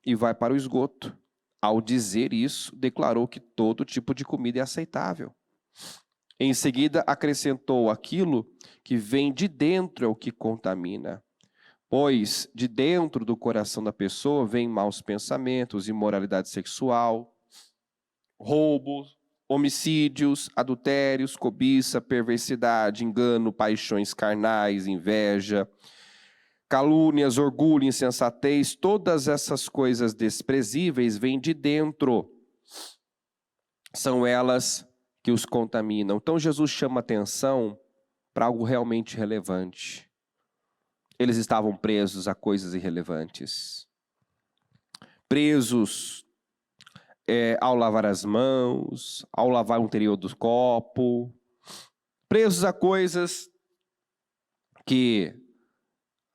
e vai para o esgoto. Ao dizer isso, declarou que todo tipo de comida é aceitável. Em seguida, acrescentou: aquilo que vem de dentro é o que contamina. Pois de dentro do coração da pessoa vêm maus pensamentos, imoralidade sexual, roubos, homicídios, adultérios, cobiça, perversidade, engano, paixões carnais, inveja, calúnias, orgulho, insensatez. Todas essas coisas desprezíveis vêm de dentro. São elas que os contaminam. Então Jesus chama atenção para algo realmente relevante. Eles estavam presos a coisas irrelevantes. Presos ao lavar as mãos, ao lavar o interior do copo. Presos a coisas que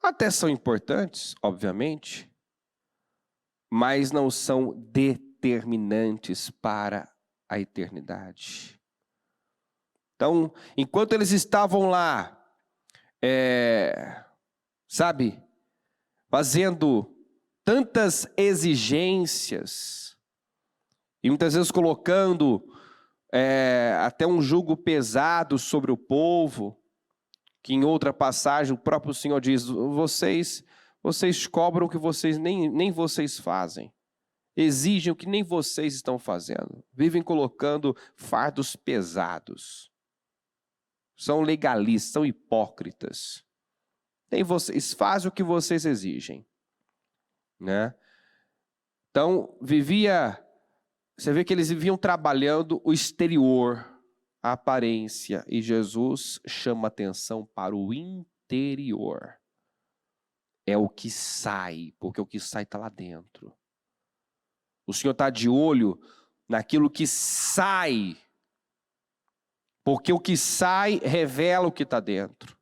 até são importantes, obviamente, mas não são determinantes para a eternidade. Então, enquanto eles estavam lá, fazendo tantas exigências, e muitas vezes colocando até um jugo pesado sobre o povo, que em outra passagem o próprio Senhor diz: vocês cobram o que vocês nem vocês fazem, exigem o que nem vocês estão fazendo, vivem colocando fardos pesados, são legalistas, são hipócritas. Nem vocês fazem o que vocês exigem, né? Então, você vê que eles viviam trabalhando o exterior, a aparência, e Jesus chama atenção para o interior. É o que sai, porque o que sai está lá dentro. O Senhor está de olho naquilo que sai, porque o que sai revela o que está dentro.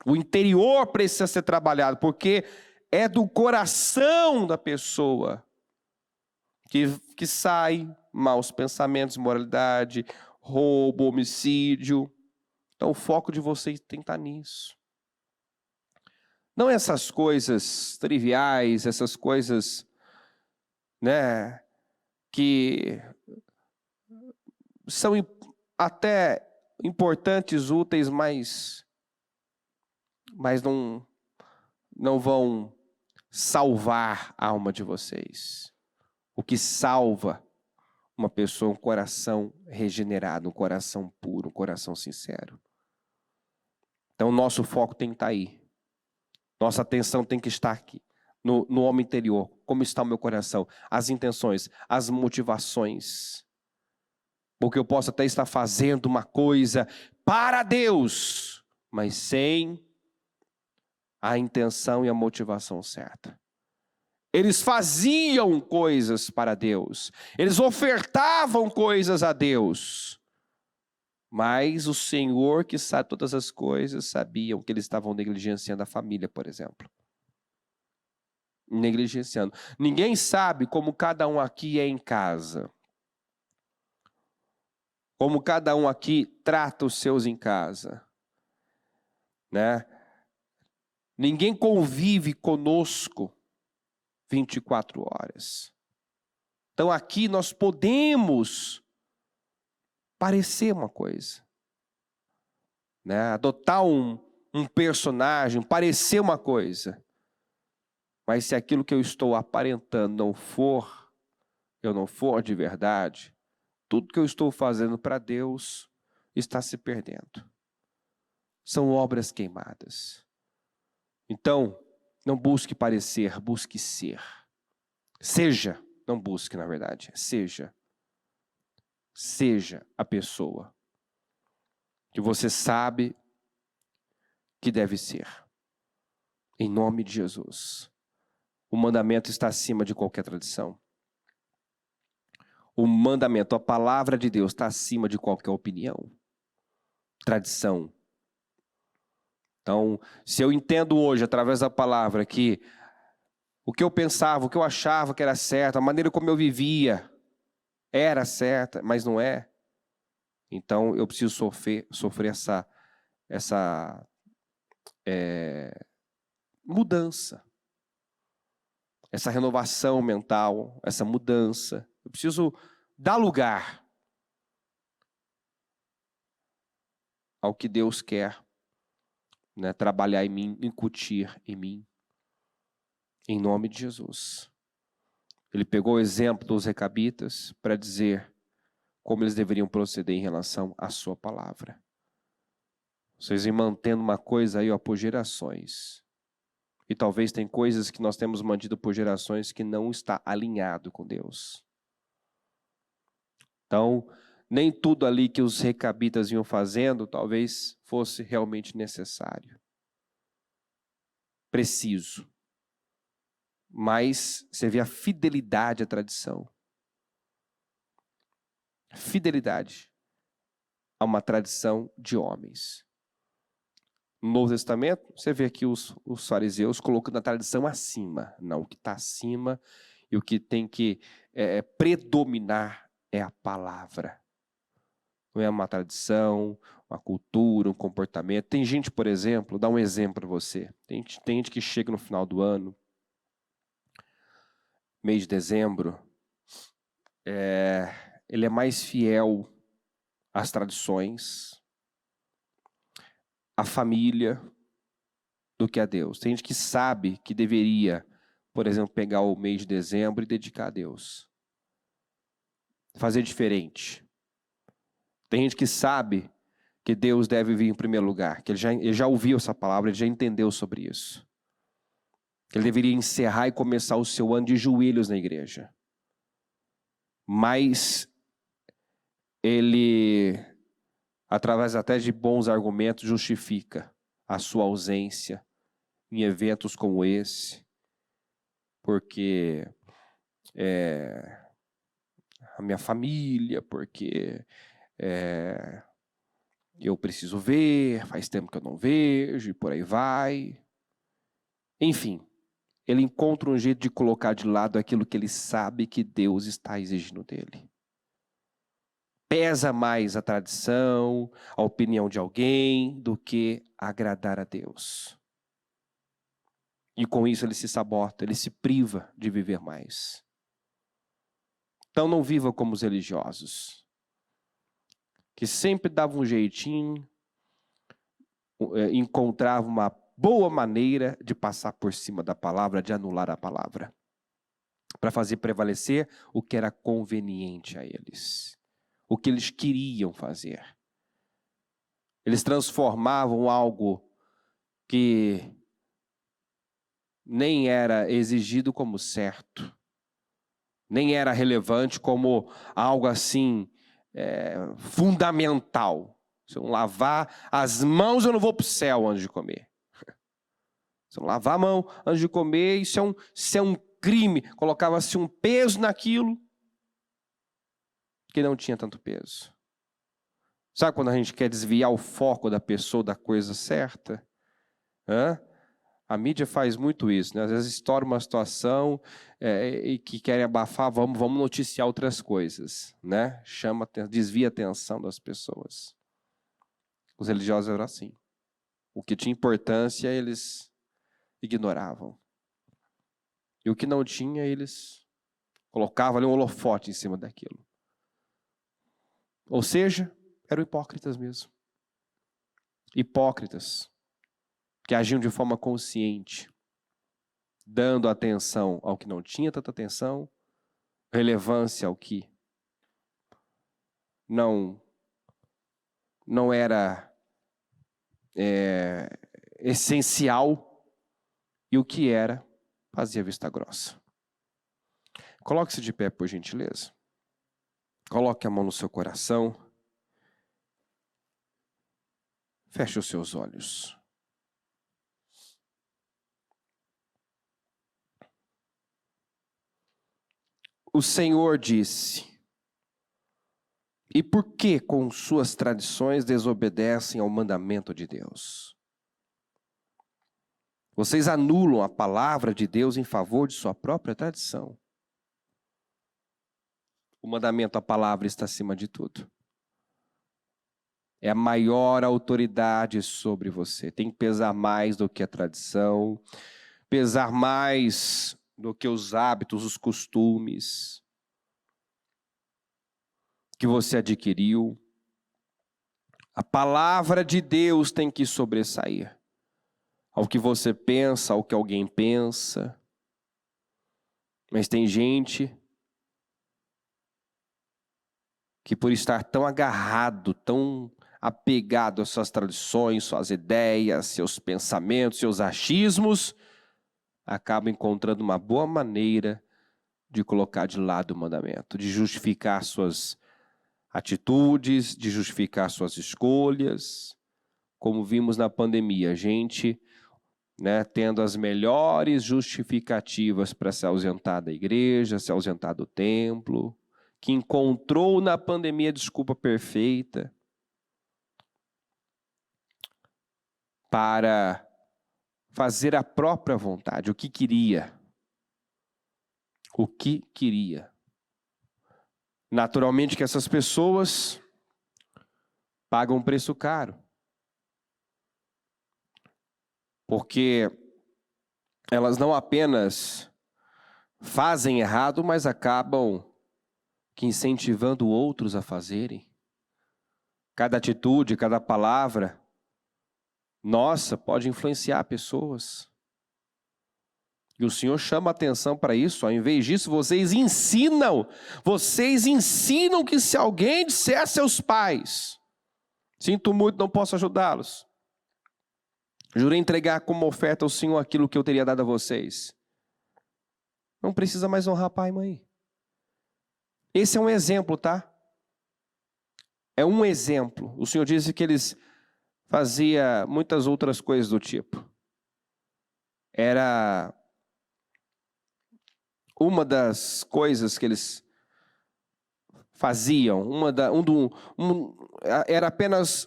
O interior precisa ser trabalhado, porque é do coração da pessoa que sai maus pensamentos, imoralidade, roubo, homicídio. Então o foco de vocês tem que estar nisso. Não essas coisas triviais, essas coisas, né, que são até importantes, úteis, mas não vão salvar a alma de vocês. O que salva uma pessoa é um coração regenerado, um coração puro, um coração sincero. Então, nosso foco tem que estar aí. Nossa atenção tem que estar aqui, no homem interior. Como está o meu coração? As intenções, as motivações. Porque eu posso até estar fazendo uma coisa para Deus, mas sem a intenção e a motivação certa. Eles faziam coisas para Deus, eles ofertavam coisas a Deus, mas o Senhor que sabe todas as coisas sabiam que eles estavam negligenciando a família, por exemplo. Negligenciando. Ninguém sabe como cada um aqui é em casa, como cada um aqui trata os seus em casa, né? Ninguém convive conosco 24 horas. Então aqui nós podemos parecer uma coisa, né? Adotar um personagem, parecer uma coisa. Mas se aquilo que eu estou aparentando eu não for de verdade, tudo que eu estou fazendo para Deus está se perdendo. São obras queimadas. Então, não busque parecer, busque ser. Seja, não busque, na verdade, seja. Seja a pessoa que você sabe que deve ser. Em nome de Jesus. O mandamento está acima de qualquer tradição. O mandamento, a palavra de Deus está acima de qualquer opinião, tradição. Então, se eu entendo hoje, através da palavra, que o que eu pensava, o que eu achava que era certo, a maneira como eu vivia era certa, mas não é, então eu preciso sofrer essa mudança, essa renovação mental, essa mudança. Eu preciso dar lugar ao que Deus quer, né, trabalhar em mim, incutir em mim, em nome de Jesus. Ele pegou o exemplo dos recabitas para dizer como eles deveriam proceder em relação à sua palavra. Vocês vêm mantendo uma coisa aí, ó, por gerações. E talvez tem coisas que nós temos mantido por gerações que não está alinhado com Deus. Então, nem tudo ali que os recabitas iam fazendo talvez fosse realmente necessário. Preciso. Mas você vê a fidelidade à tradição. Fidelidade a uma tradição de homens. No Novo Testamento, você vê aqui os fariseus colocando a tradição acima. Não, o que está acima e o que tem que predominar é a palavra. Não é uma tradição, uma cultura, um comportamento. Tem gente, por exemplo, dá um exemplo para você. Tem gente que chega no final do ano, mês de dezembro, ele é mais fiel às tradições, à família, do que a Deus. Tem gente que sabe que deveria, por exemplo, pegar o mês de dezembro e dedicar a Deus. Fazer diferente. Tem gente que sabe que Deus deve vir em primeiro lugar, que ele já ouviu essa palavra, ele já entendeu sobre isso. Que ele deveria encerrar e começar o seu ano de joelhos na igreja. Mas ele, através até de bons argumentos, justifica a sua ausência em eventos como esse, porque a minha família, porque eu preciso ver, faz tempo que eu não vejo, e por aí vai. Enfim, ele encontra um jeito de colocar de lado aquilo que ele sabe que Deus está exigindo dele. Pesa mais a tradição, a opinião de alguém, do que agradar a Deus. E com isso ele se sabota, ele se priva de viver mais. Então não viva como os religiosos, que sempre davam um jeitinho, encontravam uma boa maneira de passar por cima da palavra, de anular a palavra, para fazer prevalecer o que era conveniente a eles, o que eles queriam fazer. Eles transformavam algo que nem era exigido como certo, nem era relevante como algo assim fundamental. Se eu não lavar as mãos, eu não vou para o céu antes de comer. Se eu não lavar a mão antes de comer, isso é um crime. Colocava-se um peso naquilo que não tinha tanto peso. Sabe quando a gente quer desviar o foco da pessoa da coisa certa? A mídia faz muito isso, né? Às vezes estoura uma situação e que querem abafar, vamos noticiar outras coisas, né? Desvia a atenção das pessoas. Os religiosos eram assim. O que tinha importância, eles ignoravam. E o que não tinha, eles colocavam ali um holofote em cima daquilo. Ou seja, eram hipócritas mesmo. Hipócritas que agiam de forma consciente, dando atenção ao que não tinha tanta atenção, relevância ao que não era essencial, e o que era, fazia vista grossa. Coloque-se de pé, por gentileza. Coloque a mão no seu coração. Feche os seus olhos. O Senhor disse: e por que com suas tradições desobedecem ao mandamento de Deus? Vocês anulam a palavra de Deus em favor de sua própria tradição. O mandamento, a palavra, está acima de tudo. É a maior autoridade sobre você. Tem que pesar mais do que a tradição, pesar mais do que os hábitos, os costumes que você adquiriu. A palavra de Deus tem que sobressair ao que você pensa, ao que alguém pensa. Mas tem gente que, por estar tão agarrado, tão apegado às suas tradições, suas ideias, seus pensamentos, seus achismos, acaba encontrando uma boa maneira de colocar de lado o mandamento, de justificar suas atitudes, de justificar suas escolhas. Como vimos na pandemia, gente, tendo as melhores justificativas para se ausentar da igreja, se ausentar do templo, que encontrou na pandemia a desculpa perfeita para fazer a própria vontade, o que queria. O que queria. Naturalmente que essas pessoas pagam um preço caro. Porque elas não apenas fazem errado, mas acabam que incentivando outros a fazerem. Cada atitude, cada palavra nossa pode influenciar pessoas. E o Senhor chama a atenção para isso. Ao invés disso, vocês ensinam que se alguém disser a seus pais: sinto muito, não posso ajudá-los. Jurei entregar como oferta ao Senhor aquilo que eu teria dado a vocês. Não precisa mais honrar pai e mãe. Esse é um exemplo, tá? É um exemplo. O Senhor disse que eles faziam muitas outras coisas do tipo. Era uma das coisas que eles faziam, era apenas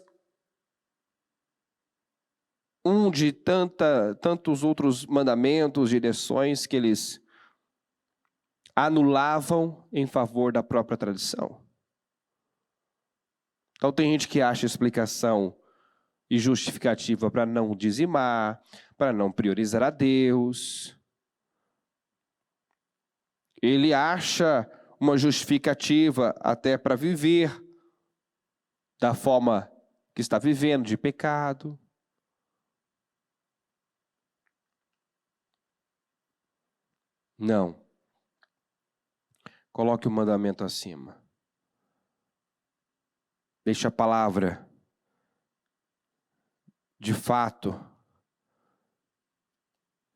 um de tantos outros mandamentos, direções que eles anulavam em favor da própria tradição. Então tem gente que acha explicação e justificativa para não dizimar, para não priorizar a Deus. Ele acha uma justificativa até para viver da forma que está vivendo, de pecado. Não. Coloque o mandamento acima. Deixe a palavra, de fato,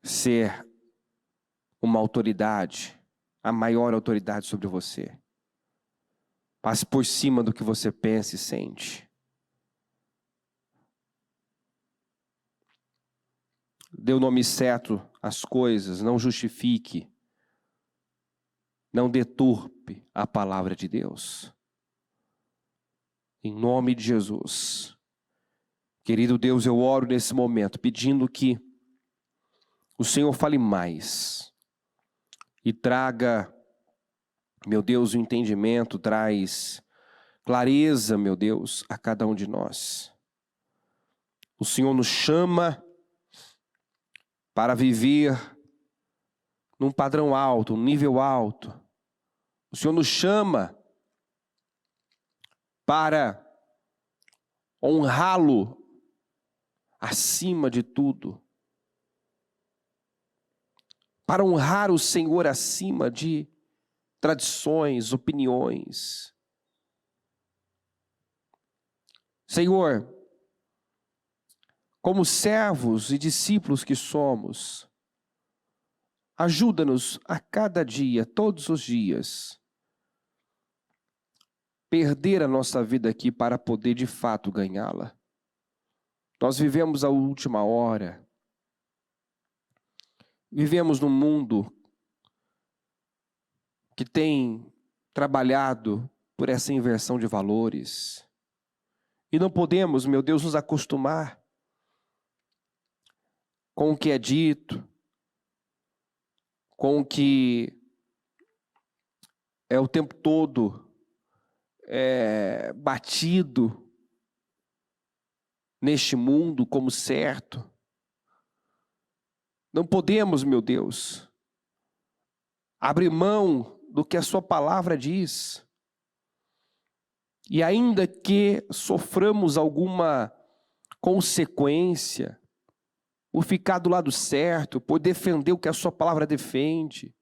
ser uma autoridade, a maior autoridade sobre você. Passe por cima do que você pensa e sente. Dê o nome certo às coisas, não justifique. Não deturpe a palavra de Deus. Em nome de Jesus. Querido Deus, eu oro nesse momento, pedindo que o Senhor fale mais. E traga, meu Deus, o entendimento, traz clareza, meu Deus, a cada um de nós. O Senhor nos chama para viver num padrão alto, um nível alto. O Senhor nos chama para honrá-lo acima de tudo. Para honrar o Senhor acima de tradições, opiniões. Senhor, como servos e discípulos que somos, ajuda-nos a cada dia, todos os dias, perder a nossa vida aqui para poder de fato ganhá-la. Nós vivemos a última hora. Vivemos num mundo que tem trabalhado por essa inversão de valores. E não podemos, meu Deus, nos acostumar com o que é dito, com o que é o tempo todo batido neste mundo como certo. Não podemos, meu Deus, abrir mão do que a sua palavra diz. E ainda que soframos alguma consequência, por ficar do lado certo, por defender o que a sua palavra defende.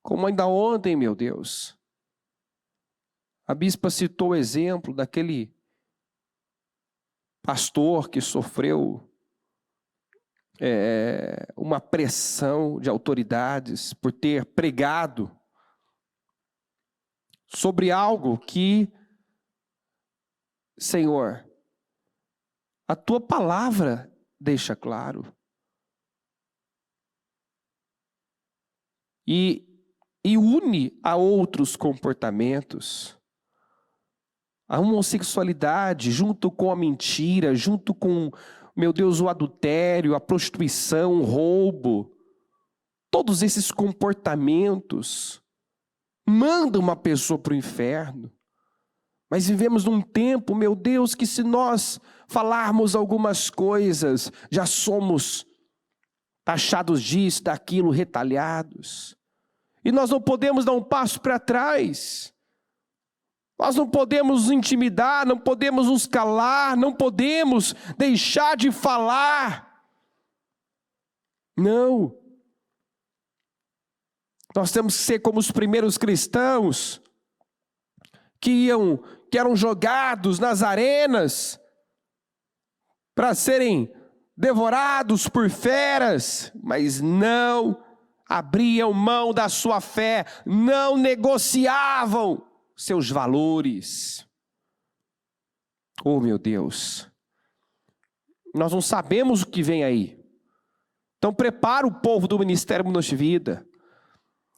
Como ainda ontem, meu Deus, a bispa citou o exemplo daquele pastor que sofreu uma pressão de autoridades por ter pregado sobre algo que, Senhor, a tua palavra deixa claro. E une a outros comportamentos. A homossexualidade junto com a mentira, junto com, meu Deus, o adultério, a prostituição, o roubo. Todos esses comportamentos mandam uma pessoa para o inferno. Mas vivemos num tempo, meu Deus, que se nós falarmos algumas coisas, já somos taxados disso, daquilo, retalhados. E nós não podemos dar um passo para trás. Nós não podemos nos intimidar, não podemos nos calar, não podemos deixar de falar. Não. Nós temos que ser como os primeiros cristãos, que eram jogados nas arenas para serem devorados por feras, mas não abriam mão da sua fé, não negociavam seus valores. Oh, meu Deus, nós não sabemos o que vem aí. Então prepara o povo do Ministério Mudança de Vida.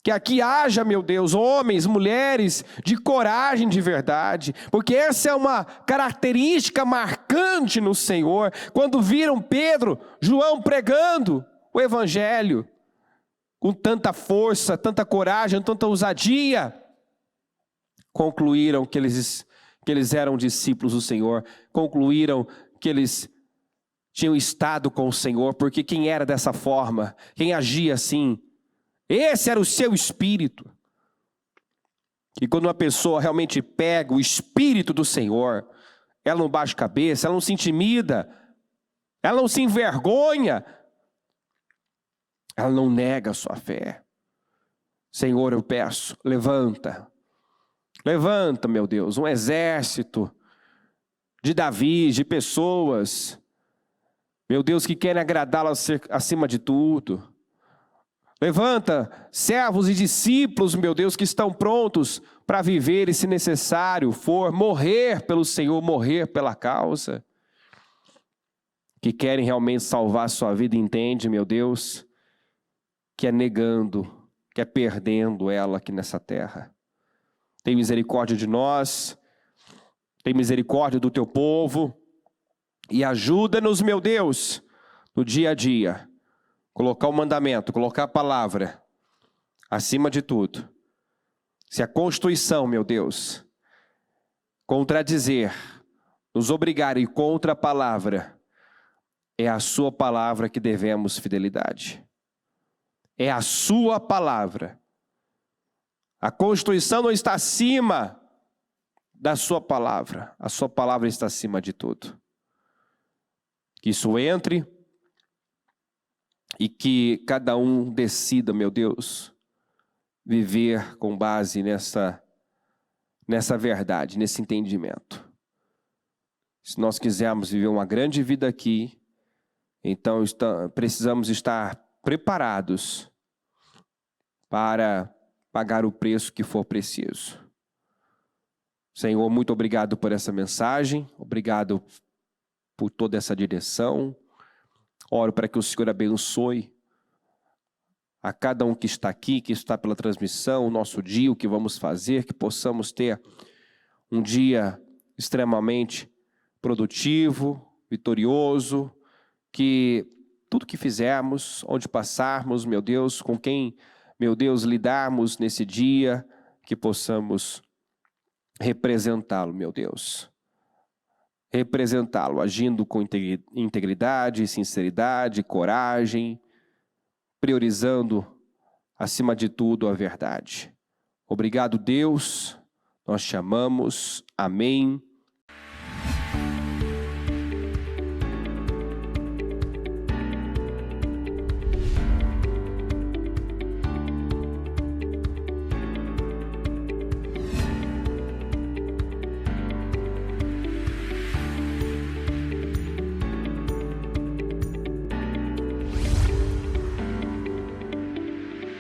Que aqui haja, meu Deus, homens, mulheres de coragem de verdade, porque essa é uma característica marcante no Senhor. Quando viram Pedro, João pregando o Evangelho, com tanta força, tanta coragem, tanta ousadia, concluíram que eles eram discípulos do Senhor, concluíram que eles tinham estado com o Senhor, porque quem era dessa forma, quem agia assim, esse era o seu espírito. E quando uma pessoa realmente pega o espírito do Senhor, ela não baixa a cabeça, ela não se intimida, ela não se envergonha, ela não nega a sua fé. Senhor, eu peço, levanta, meu Deus, um exército de Davi, de pessoas, meu Deus, que querem agradá-lo acima de tudo. Levanta servos e discípulos, meu Deus, que estão prontos para viver e, se necessário for, morrer pelo Senhor, morrer pela causa. Que querem realmente salvar a sua vida, entende, meu Deus, que é negando, que é perdendo ela aqui nessa terra. Tem misericórdia de nós, tem misericórdia do teu povo e ajuda-nos, meu Deus, no dia a dia. Colocar o mandamento, colocar a palavra acima de tudo. Se a Constituição, meu Deus, contradizer, nos obrigar a ir contra a palavra, É a sua palavra que devemos fidelidade. É a sua palavra. A Constituição não está acima da sua palavra. A sua palavra está acima de tudo. Que isso entre e que cada um decida, meu Deus, viver com base nessa verdade, nesse entendimento. Se nós quisermos viver uma grande vida aqui, então precisamos estar preparados para pagar o preço que for preciso. Senhor, muito obrigado por essa mensagem, obrigado por toda essa direção. Oro para que o Senhor abençoe a cada um que está aqui, que está pela transmissão, o nosso dia, o que vamos fazer, que possamos ter um dia extremamente produtivo, vitorioso, que tudo que fizermos, onde passarmos, meu Deus, com quem, meu Deus, lidarmos nesse dia, que possamos representá-lo, meu Deus. Representá-lo, agindo com integridade, sinceridade, coragem, priorizando, acima de tudo, a verdade. Obrigado, Deus, nós te amamos, amém.